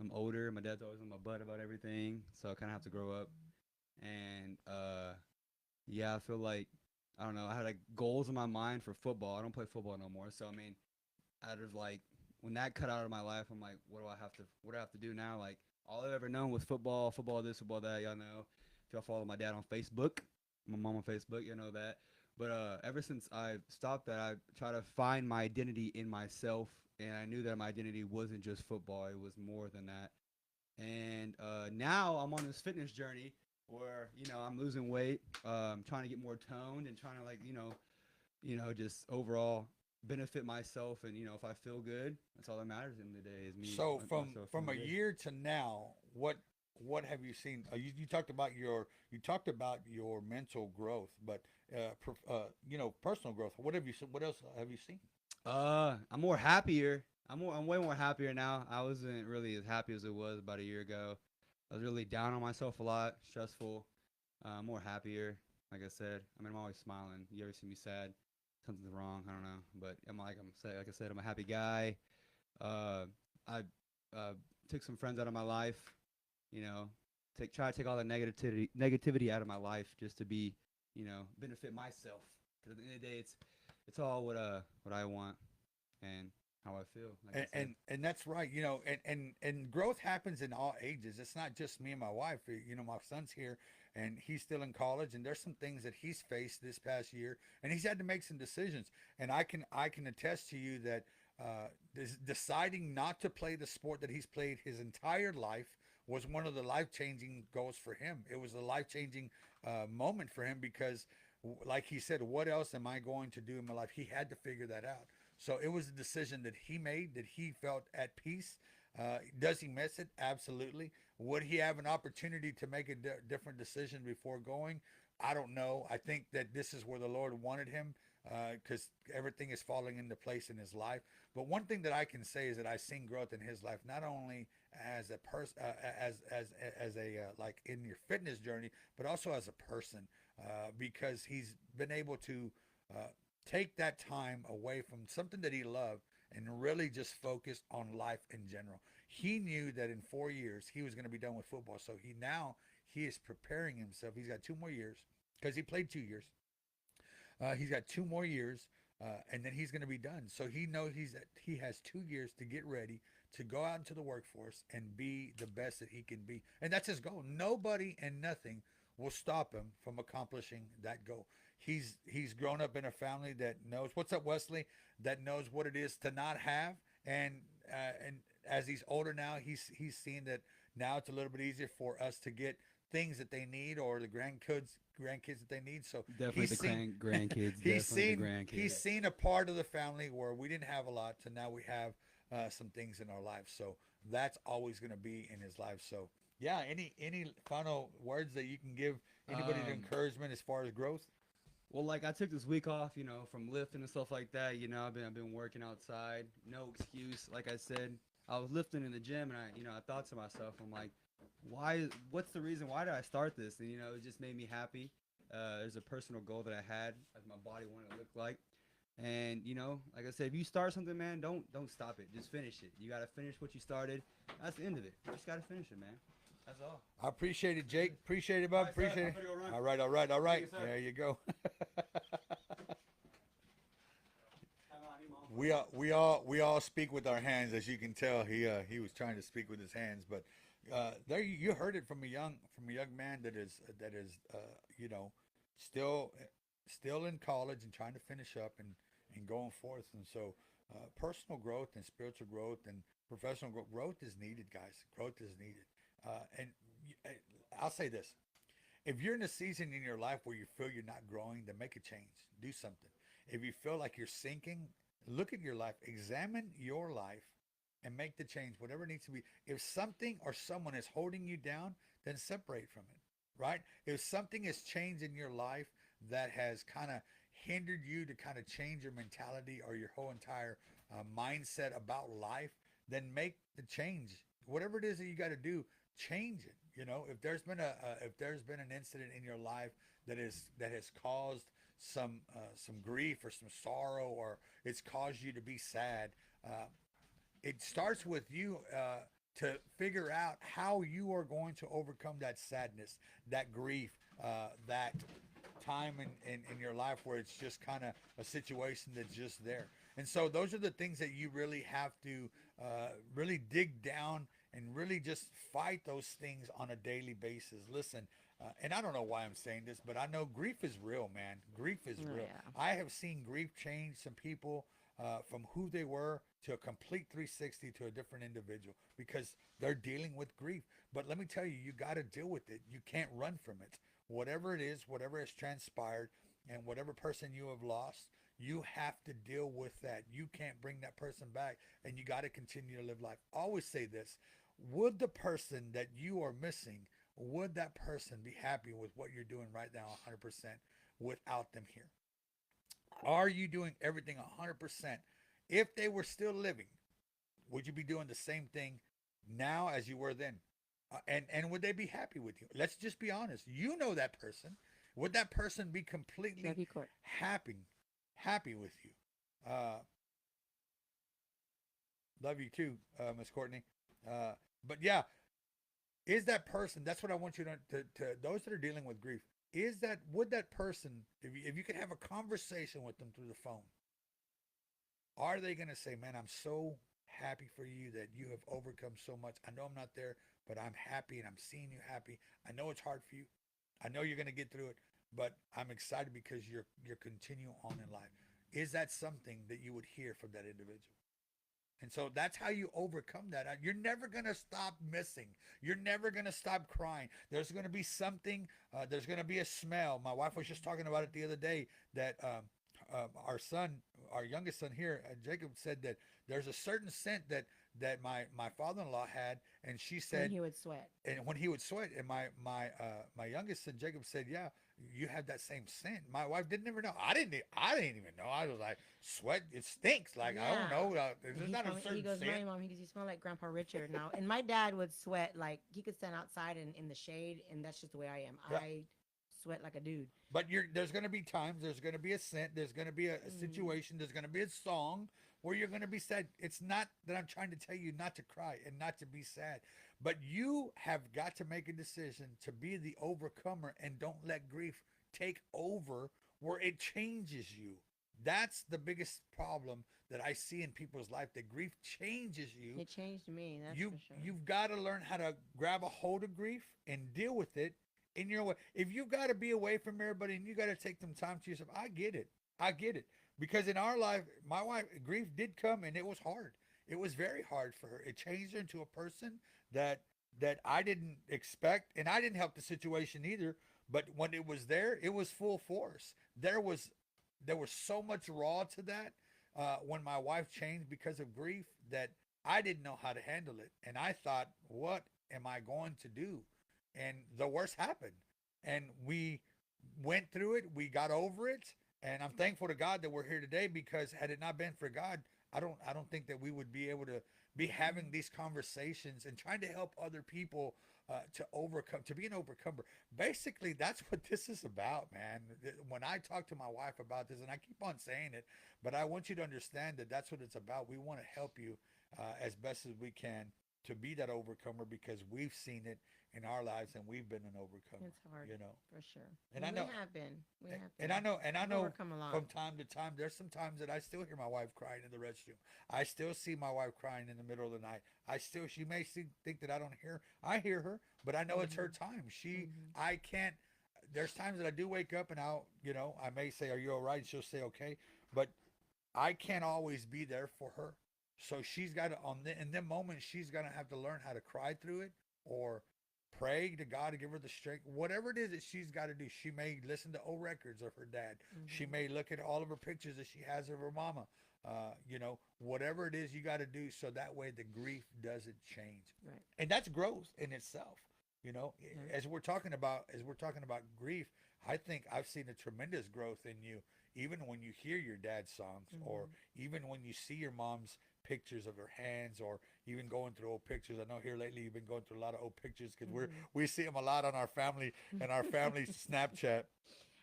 I'm older. My dad's always on my butt about everything, so I kind of have to grow up. And yeah, I feel like, I don't know, I had like goals in my mind for football. I don't play football no more. So I mean, out of like, when that cut out of my life, I'm like, what do I have to do now? Like, all I've ever known was football, football this, football that. Y'all know. If y'all follow my dad on Facebook, my mom on Facebook, you know that. But ever since I stopped that, I try to find my identity in myself, and I knew that my identity wasn't just football; it was more than that. And now I'm on this fitness journey where, you know, I'm losing weight, trying to get more toned, and trying to, like, just overall benefit myself. And, if I feel good, that's all that matters in the day is me. So myself from a feeling good. year to now, what have you seen? You talked about your mental growth, but personal growth. What have you What else have you seen? I'm more happier. I'm way more happier now. I wasn't really as happy as it was about a year ago. I was really down on myself a lot, stressful. More happier. Like I said, I mean, I'm always smiling. You ever see me sad? Something's wrong. I don't know, but like I said, I'm a happy guy. I took some friends out of my life. You know, try to take all the negativity out of my life just to be, benefit myself. Because at the end of the day, it's all what I want and how I feel. Like I said. And that's right. And growth happens in all ages. It's not just me and my wife. My son's here and he's still in college, and there's some things that he's faced this past year, and he's had to make some decisions. And I can attest to you that deciding not to play the sport that he's played his entire life was one of the life-changing goals for him. It was a life-changing moment for him because, like he said, what else am I going to do in my life? He had to figure that out. So it was a decision that he made, that he felt at peace. Does he miss it? Absolutely. Would he have an opportunity to make a different decision before going? I don't know. I think that this is where the Lord wanted him because everything is falling into place in his life. But one thing that I can say is that I've seen growth in his life, not only as a person, as a like in your fitness journey, but also as a person, because he's been able to take that time away from something that he loved and really just focus on life in general. He knew that in 4 years he was going to be done with football. So he is preparing himself. He's got 2 more years because he played 2 years. He's got 2 more years, and then he's going to be done. So he knows he has 2 years to get ready to go out into the workforce and be the best that he can be. And that's his goal. Nobody and nothing will stop him from accomplishing that goal. He's grown up in a family that knows what's up, Wesley, that knows what it is to not have, and as he's older now, he's seen that now it's a little bit easier for us to get things that they need or the grandkids that they need. So Definitely he's the seen grandkids. he's Definitely seen the grandkids. he's seen a part of the family where we didn't have a lot to now we have some things in our lives. So that's always going to be in his life. So yeah, any final words that you can give anybody to encouragement as far as growth? Well, like, I took this week off, from lifting and stuff like that. I've been working outside. No excuse. Like I said, I was lifting in the gym, and I thought to myself, I'm like, what's the reason? Why did I start this? And, it just made me happy. There's a personal goal that I had as my body wanted to look like. And you know, like I said, if you start something, man, don't stop it. Just finish it. You gotta finish what you started. That's the end of it. You just gotta finish it, man. That's all. I appreciate it, Jake. Appreciate it, bub. All right, sir. Appreciate I'm it. gonna go run. All right, all right, all right. you, sir. There you go. Hang on, I need my own we all speak with our hands, as you can tell. He was trying to speak with his hands, but there you heard it from a young man that is you know, still in college and trying to finish up and going forth. And so personal growth and spiritual growth and professional growth is needed, guys. Growth is needed. And I'll say this: if you're in a season in your life where you feel you're not growing, then make a change. Do something. If you feel like you're sinking, look at your life, examine your life, and make the change, whatever it needs to be. If something or someone is holding you down, then separate from it, right? If something has changed in your life that has kind of hindered you to kind of change your mentality or your whole entire mindset about life, then make the change. Whatever it is that you got to do, change it. You know, if there's been if there's been an incident in your life that has caused some grief or some sorrow, or it's caused you to be sad, it starts with you to figure out how you are going to overcome that sadness, that grief, that time in your life where it's just kind of a situation that's just there. And so those are the things that you really have to really dig down and really just fight those things on a daily basis. Listen, and I don't know why I'm saying this, but I know grief is real, man. Grief is Oh, real. yeah. I have seen grief change some people from who they were to a complete 360 to a different individual because they're dealing with grief. But let me tell you, you got to deal with it. You can't run from it. Whatever it is, whatever has transpired, and whatever person you have lost, you have to deal with that. You can't bring that person back, and you got to continue to live life. Always say this: would the person that you are missing, would that person be happy with what you're doing right now 100% without them here? Are you doing everything 100%? If they were still living, would you be doing the same thing now as you were then? And would they be happy with you? Let's just be honest. You know that person. Would that person be completely Love you, Court. happy with you? Love you too, Miss Courtney. But yeah, is that person? That's what I want you to those that are dealing with grief. Would that person, if you could have a conversation with them through the phone, are they going to say, man, I'm so happy for you that you have overcome so much. I know I'm not there, but I'm happy and I'm seeing you happy. I know it's hard for you. I know you're going to get through it, but I'm excited because you're continuing on in life. Is that something that you would hear from that individual? And so that's how you overcome that. You're never going to stop missing. You're never going to stop crying. There's going to be something, there's going to be a smell. My wife was just talking about it the other day that our son, our youngest son here, Jacob, said that there's a certain scent that my father-in-law had, and she When said, he would sweat. and when he would sweat, and my youngest son Jacob said, yeah, you have that same scent. My wife didn't ever know. I didn't even know. I was like, sweat, it stinks. Like, I don't Yeah. know. And There's he not a told me- certain he goes, scent. "My mom," he goes, "You smell like Grandpa Richard now." And my dad would sweat like he could stand outside in the shade, and that's just the way I am. Yeah. I sweat like a dude. But there's going to be times, there's going to be a scent, there's going to be a Mhm. situation, there's going to be a song where you're going to be sad. It's not that I'm trying to tell you not to cry and not to be sad, but you have got to make a decision to be the overcomer and don't let grief take over where it changes you. That's the biggest problem that I see in people's life, that grief changes you. It changed me. That's you for sure. you've got to learn how to grab a hold of grief and deal with it in your way. If you've got to be away from everybody and you got to take some time to yourself, I get it. I get it. Because in our life, my wife, grief did come and it was hard. It was very hard for her. It changed her into a person that I didn't expect, and I didn't help the situation either. But when it was there, it was full force. There was so much raw to that when my wife changed because of grief that I didn't know how to handle it. And I thought, what am I going to do? And the worst happened. And we went through it. We got over it. And I'm thankful to God that we're here today, because had it not been for God, I don't think that we would be able to be having these conversations and trying to help other people to overcome, to be an overcomer. Basically, that's what this is about, man. When I talk to my wife about this, and I keep on saying it, but I want you to understand that that's what it's about. We want to help you as best as we can to be that overcomer because we've seen it in our lives and we've been an overcomer. It's hard, You know, for sure. and And I know, we have been. We have and I been. know, and I We've know overcome a lot. from time to time, there's some times that I still hear my wife crying in the restroom. I still see my wife crying in the middle of the night. She may think that I don't hear. I hear her, but I know it's her Mhm. time. Mhm. I can't. There's times that I do wake up and I may say, "Are you all right?" And she'll say, "Okay," but I can't always be there for her. So she's got to in them moments she's gonna have to learn how to cry through it or pray to God to give her the strength. Whatever it is that she's got to do. She may listen to old records of her dad. She Mhm. may look at all of her pictures that she has of her mama. Whatever it is you got to do so that way the grief doesn't change. Right. And that's growth in itself. Yeah. As we're talking about grief, I think I've seen a tremendous growth in you even when you hear your dad's songs or Mhm. even when you see your mom's pictures of her hands or even going through old pictures. I know here lately you've been going through a lot of old pictures because Mhm. we see them a lot on our family and our family Snapchat.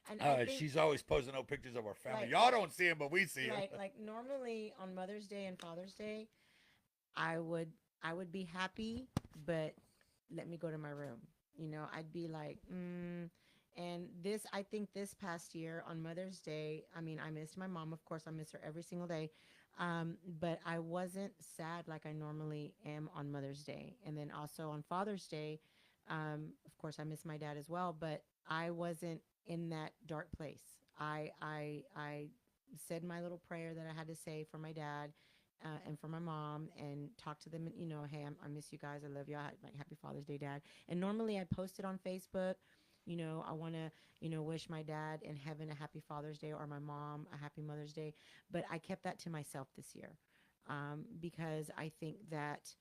And I think She's always posting old pictures of our family. like Y'all don't see them, but we see them. like normally on Mother's Day and Father's Day, I would I would be happy, but let me go to my room. I'd be like, and this I think this past year on Mother's Day, I mean, I missed my mom. Of course, I miss her every single day. But I wasn't sad like I normally am on Mother's Day. And then also on Father's Day, of course, I miss my dad as well, but I wasn't in that dark place. I said my little prayer that I had to say for my dad and for my mom and talk to them. Hey, I miss you guys. I love you. Like, happy Father's Day, Dad. And normally I post it on Facebook. I want to, wish my dad in heaven a happy Father's Day or my mom a happy Mother's Day. But I kept that to myself this year because I think that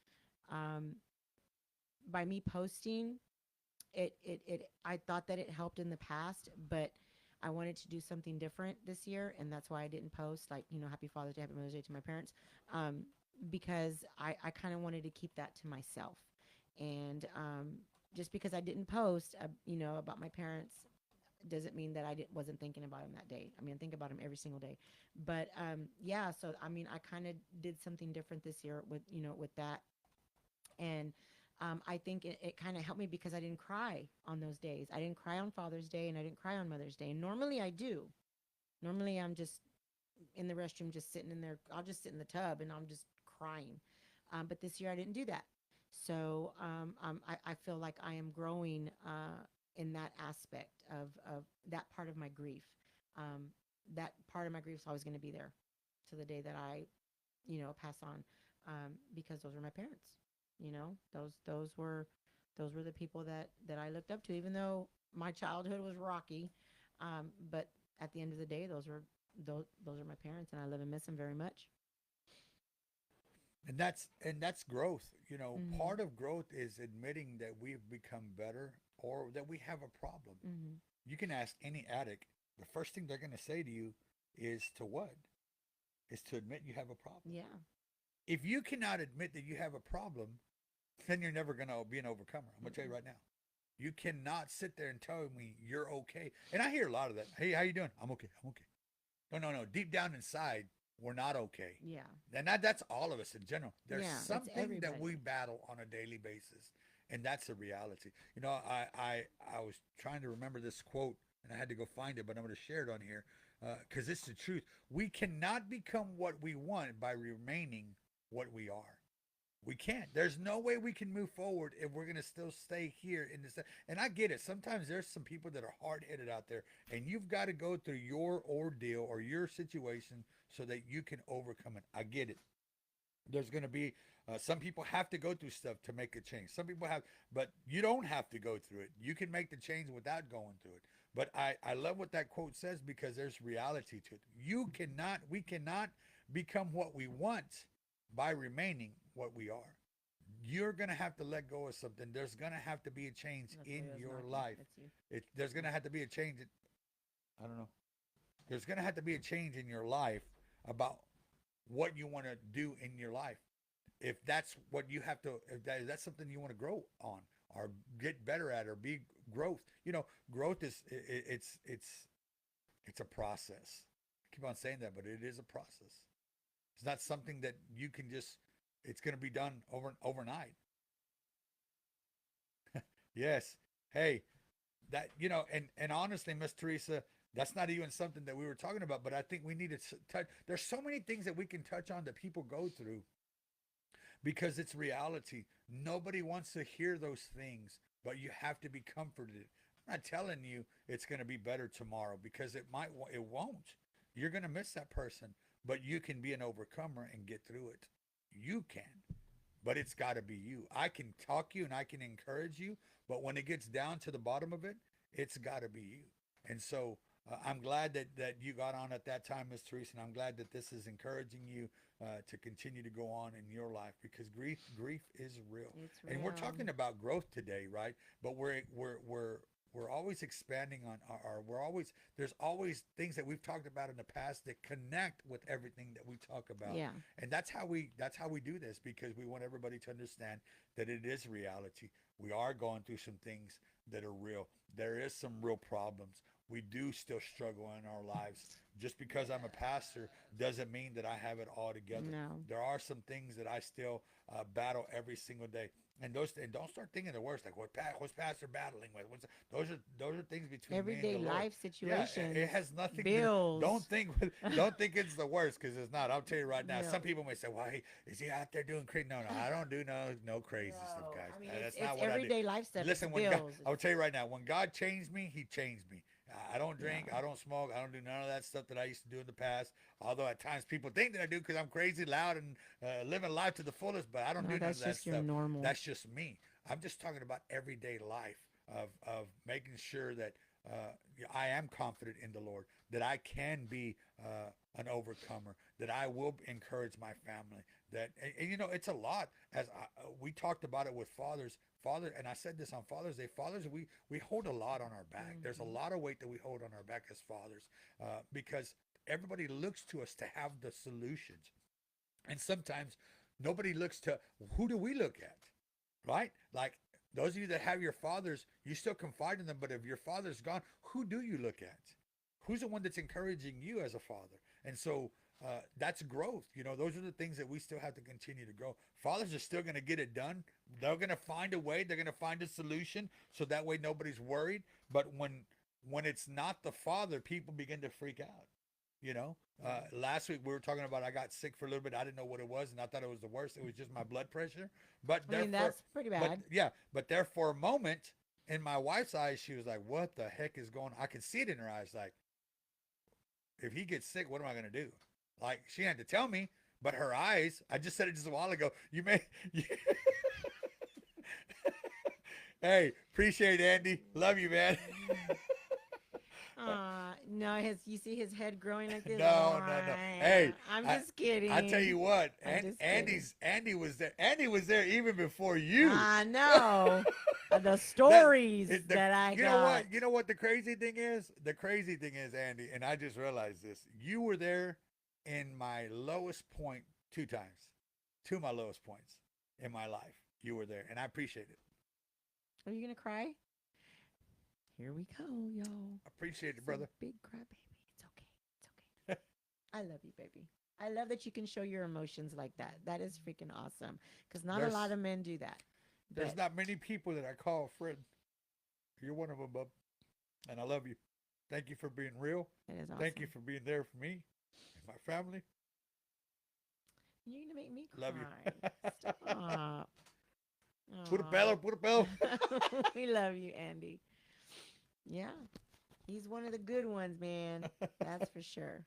um, by me posting, I thought that it helped in the past, but I wanted to do something different this year, and that's why I didn't post like, happy Father's Day, happy Mother's Day to my parents, um, because I kind of wanted to keep that to myself. And just because I didn't post, about my parents doesn't mean that wasn't thinking about them that day. I mean, I think about them every single day. But yeah, so I mean, I kind of did something different this year with, with that. And I think it kind of helped me because I didn't cry on those days. I didn't cry on Father's Day and I didn't cry on Mother's Day. And normally I do. Normally I'm just in the restroom, just sitting in there. I'll just sit in the tub and I'm just crying. But this year I didn't do that. So I feel like I am growing in that aspect of that part of my grief. Um, that part of my grief is always going to be there to the day that I, pass on because those were my parents. Those were the people that I looked up to, even though my childhood was rocky. But at the end of the day, those are my parents, and I love and miss them very much. And that's growth. Hmm. Part of growth is admitting that we've become better or that we have a problem. Hmm. You can ask any addict. The first thing they're going to say to you is to what? Is to admit you have a problem. Yeah. If you cannot admit that you have a problem, then you're never going to be an overcomer. I'm going to tell you Mm-mm. right now. You cannot sit there and tell me you're okay. And I hear a lot of that. Hey, how you doing? I'm okay. I'm okay. No, no, no. Deep down inside, we're not okay. Yeah. And that's all of us in general. There's Yeah. That's something that we everybody. battle on a daily basis, and that's a reality. I was trying to remember this quote, and I had to go find it, but I'm going to share it on here because it's the truth. We cannot become what we want by remaining what we are. We can't. There's no way we can move forward if we're going to still stay here in this. And I get it. Sometimes there's some people that are hard headed out there, and you've got to go through your ordeal or your situation so that you can overcome it. I get it. There's going to be some people have to go through stuff to make a change. Some people have, but you don't have to go through it. You can make the change without going through it. But I love what that quote says because there's reality to it. We cannot become what we want by remaining what we are. You're going to have to let go of something. There's going to have to be a change That's in Leo's your knocking. life. That's you. There's going to have to be a change. I don't know. There's going to have to be a change in your life about what you want to do in your life. if that's what you have to, if that's something you want to grow on or get better at or be growth, growth is it's a process. I keep on saying that, but it is a process. It's not something that you can just, it's going to be done overnight. Yes. Hey, that, and honestly, Miss Teresa, that's not even something that we were talking about, but I think we need to touch. There's so many things that we can touch on that people go through because it's reality. Nobody wants to hear those things, but you have to be comforted. I'm not telling you it's going to be better tomorrow because it won't. You're going to miss that person, but you can be an overcomer and get through it. You can, but it's got to be you. I can talk you and I can encourage you, but when it gets down to the bottom of it, it's got to be you. And so I'm glad that you got on at that time, Miss Teresa, and I'm glad that this is encouraging you to continue to go on in your life because grief is real. It's And we're real. talking about growth today, right? But we're always expanding on there's always things that we've talked about in the past that connect with everything that we talk about. Yeah. And that's how we do this because we want everybody to understand that it is reality. We are going through some things that are real. There is some real problems. We do still struggle in our lives. Just because I'm a pastor doesn't mean that I have it all together. No. There are some things that I still battle every single day. And don't start thinking the worst, like what's pastor battling with? Those are things between Everyday me and the Lord. life Yeah, situations. it has nothing. Bills. Don't think it's the worst because it's not. I'll tell you right now. No. Some people may say, "Why is he out there doing crazy?" No, I don't do no crazy stuff, No, guys. I mean, That's it's not what I do. everyday life stuff. Listen, It's when God, bills. I'll tell you right now, when God changed me, He changed me. I don't drink, Yeah. I don't smoke, I don't do none of that stuff that I used to do in the past. Although at times people think that I do because I'm crazy, loud, and living life to the fullest, but I don't No, do none that's of that just your stuff. normal. That's just me. I'm just talking about everyday life of making sure that I am confident in the Lord, that I can be an overcomer, that I will encourage my family. That and it's a lot. As we talked about it with fathers, and I said this on Father's Day. Fathers, we hold a lot on our back. There's a lot of weight that we hold on our back as fathers because everybody looks to us to have the solutions, and sometimes nobody looks to who do we look at, right? Like those of you that have your fathers, you still confide in them, but if your father's gone, who do you look at? Who's the one that's encouraging you as a father? And so that's growth. Those are the things that we still have to continue to grow. Fathers are still going to get it done. They're going to find a way. They're going to find a solution so that way nobody's worried. But when it's not the father, people begin to freak out. Last week we were talking about I got sick for a little bit. I didn't know what it was, and I thought it was the worst. It was just my blood pressure. But I mean, that's pretty bad. but there for a moment, in my wife's eyes, she was like, "What the heck is going on?" I could see it in her eyes, like, if he gets sick, what am I going to do? Like, she had to tell me, but her eyes, I just said it just a while ago. Hey, appreciate it, Andy. Love you, man. No, you see his head growing like this? No. Hey, I'm just kidding. I tell you what, I'm just kidding. Andy was there. Andy was there even before you. I know. The stories that I you got. know what? You know what the crazy thing is? The crazy thing is, Andy, and I just realized this. You were there in my lowest point 2 times. 2 of my lowest points in my life. You were there, and I appreciate it. Are you going to cry? Here we go, yo. Appreciate it, It's brother. a big cry, baby. It's okay. It's okay. I love you, baby. I love that you can show your emotions like that. That is freaking awesome. Because not a lot of men do that. There's But not many people that I call a friend. You're one of them, bub. And I love you. Thank you for being real. it is awesome. Thank you for being there for me and my family. You're going to make me cry. Love you. Stop. Put a Aw. bell. Put a bell. We love you, Andy. Yeah. He's one of the good ones, man. That's for sure.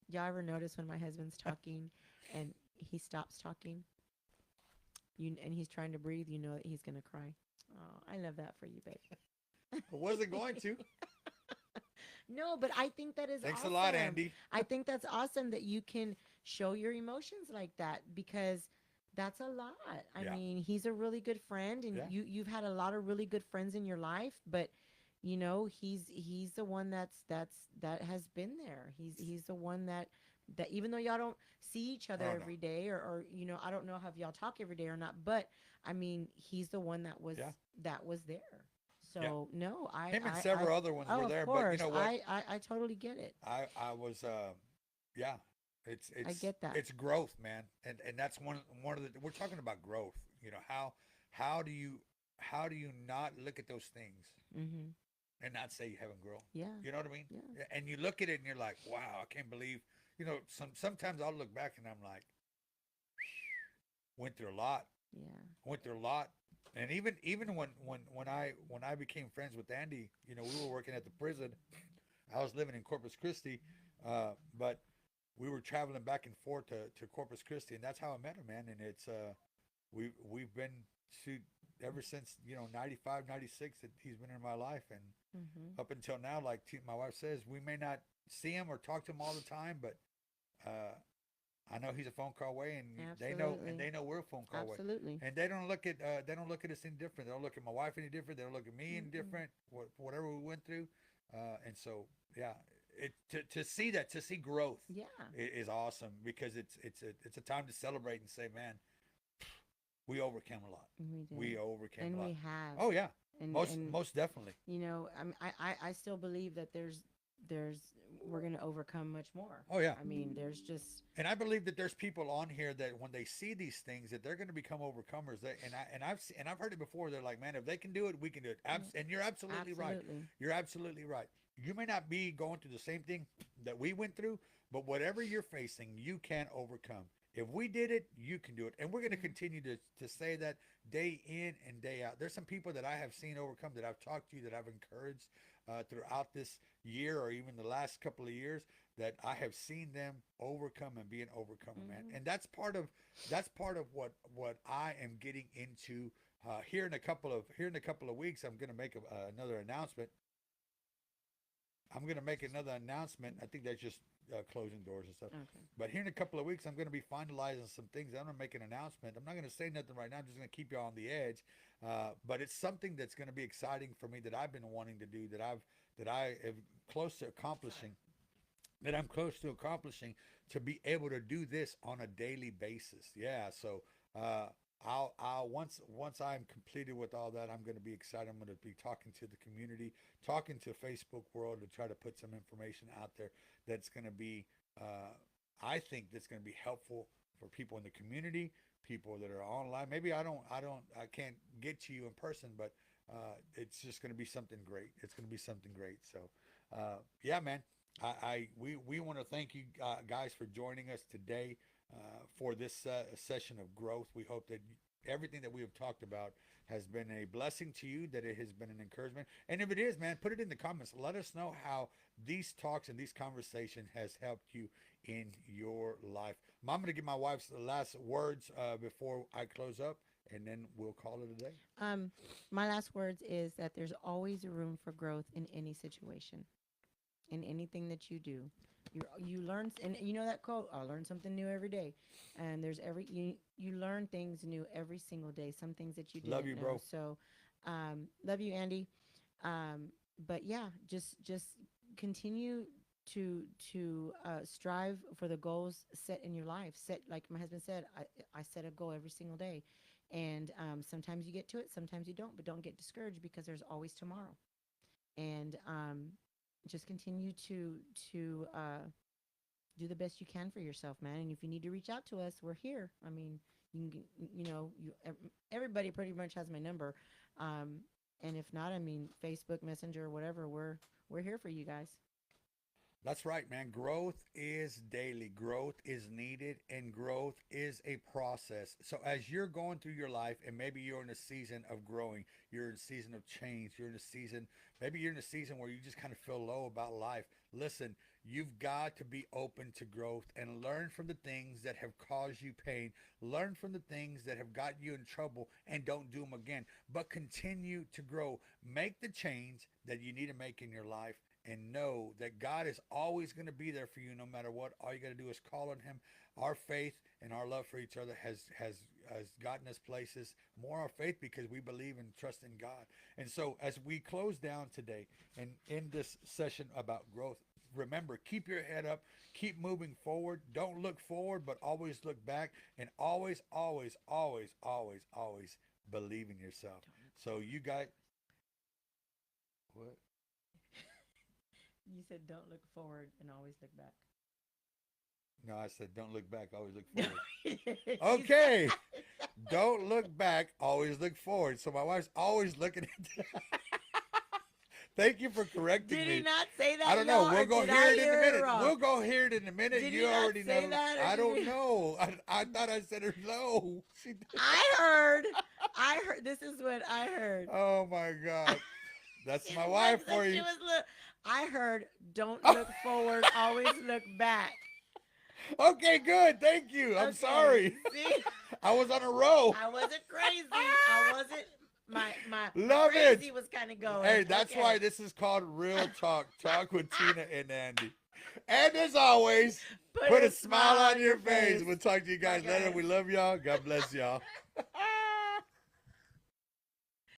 Y'all ever notice when my husband's talking and he stops talking? And he's trying to breathe, you know that he's gonna cry. Oh, I love that for you, babe. I wasn't going to. No, but I think that is Thanks awesome. a lot, Andy. I think that's awesome that you can show your emotions like that because that's a lot. I Yeah. mean, he's a really good friend and Yeah. you've had a lot of really good friends in your life, but he's the one that has been there. He's the one that that even though y'all don't see each other Oh, no. every day, or I don't know if y'all talk every day or not, but I mean, he's the one Yeah. that was there. Yeah. So no, Him and several other ones oh, were of there, but you course, know what? I totally get it. I was yeah. It's I it's get that. it's growth, man. And that's one of the we're talking about growth. You know, how do you how do you not look at those things Mm-hmm. and not say you haven't grown? Yeah. You know what I mean? Yeah. And you look at it and you're like, wow, I can't believe. You know, sometimes I'll look back and I'm like, went through a lot, Yeah. went through a lot. And even when I became friends with Andy, you know, we were working at the prison. I was living in Corpus Christi, but we were traveling back and forth to Corpus Christi, and that's how I met him, man. And it's we've been shoot ever since, you know, 95, 96 that he's been in my life, and Mm-hmm. up until now, like my wife says, we may not see him or talk to him all the time, but uh, I know he's a phone call away, and Absolutely. they know we're a phone call away, Absolutely. and they don't look at us any different. They don't look at my wife any different. They don't look at me any Mm-mm. different. Whatever we went through, and so yeah, to see that, to see growth Yeah. is awesome, because it's a time to celebrate and say, man, we overcame a lot. We did. We overcame And a lot. we have. Oh yeah, And most definitely. I still believe that there's we're gonna overcome much more. Oh yeah. I mean, there's just And I believe that there's people on here that when they see these things, that they're going to become overcomers. And I've heard it before. They're like, man, if they can do it, we can do it. And you're absolutely right. absolutely. You're absolutely right. You may not be going through the same thing that we went through, but whatever you're facing, you can overcome. If we did it, you can do it. And we're going to continue to say that day in and day out. There's some people that I have seen overcome, that I've talked to, that I've encouraged throughout this year or even the last couple of years, that I have seen them overcome and be an overcomer, man. Mhm. And that's part of what I am getting into here in a couple of weeks. I'm going to make another announcement. I'm going to make another announcement. I think that's just closing doors and stuff. Okay. But here in a couple of weeks, I'm going to be finalizing some things. I'm going to make an announcement. I'm not going to say nothing right now. I'm just going to keep you on the edge. But it's something that's going to be exciting for me, that I've been wanting to do, that I am close to accomplishing. That I'm close to accomplishing, to be able to do this on a daily basis. Yeah. So I'll once I'm completed with all that, I'm going to be excited. I'm going to be talking to the community, talking to Facebook world, to try to put some information out there that's going to be, I think that's going to be helpful for people in the community, people that are online. Maybe I can't get to you in person, but it's just going to be something great. It's going to be something great. So, yeah, man. We want to thank you guys for joining us today for this session of growth. We hope that everything that we have talked about has been a blessing to you, that it has been an encouragement. And if it is, man, put it in the comments. Let us know how these talks and these conversations has helped you in your life. I'm going to give my wife's last words before I close up, and then we'll call it a day. My last words is that there's always room for growth in any situation, in anything that you do. You learn, and you know that quote, I learn something new every day. And there's you learn things new every single day, some things that you Love didn't you, know. bro. So love you, Andy. But yeah, just continue to strive for the goals set in your life. Set, like my husband said, I set a goal every single day. And sometimes you get to it, sometimes you don't, but don't get discouraged, because there's always tomorrow. And just continue to do the best you can for yourself, man. And if you need to reach out to us, we're here. I mean, everybody pretty much has my number. um and if not, I mean, Facebook Messenger or whatever, we're here for you guys. That's right, man. Growth is daily. Growth is needed, and growth is a process. So as you're going through your life, and maybe you're in a season of growing, you're in a season of change, you're in a season, maybe you're in a season where you just kind of feel low about life. Listen, you've got to be open to growth and learn from the things that have caused you pain. Learn from the things that have gotten you in trouble, and don't do them again. But continue to grow. Make the change that you need to make in your life, and know that God is always going to be there for you no matter what. All you got to do is call on him. Our faith and our love for each other has gotten us places. More our faith, because we believe and trust in God. And so as we close down today and in this session about growth, remember, keep your head up, keep moving forward. Don't look forward, but always look back, and always, always, always, always, always believe in yourself. So you got what? You said don't look forward and always look back. No, I said don't look back, always look forward. You Okay. Don't look back, always look forward. So my wife's always looking at Thank you for correcting Did me. he not say that? I don't know. y'all, We'll or go did hear I it in a minute. wrong? We'll go hear it in a minute. Did You he not already say know. that, or I did don't he- know. I thought I said her no. She did. I heard. This is what I heard. Oh my God. That's She my was wife like- for she you. was I heard. Don't look forward. Always look back. Okay, good. Thank you. I'm Okay, sorry. See, I was on a roll. I wasn't crazy. I wasn't. My Love it. crazy was kind of going. Hey, that's Okay. why this is called Real Talk. Talk with Tina and Andy. And as always, put a smile on your face. We'll talk to you guys Okay. later. We love y'all. God bless y'all.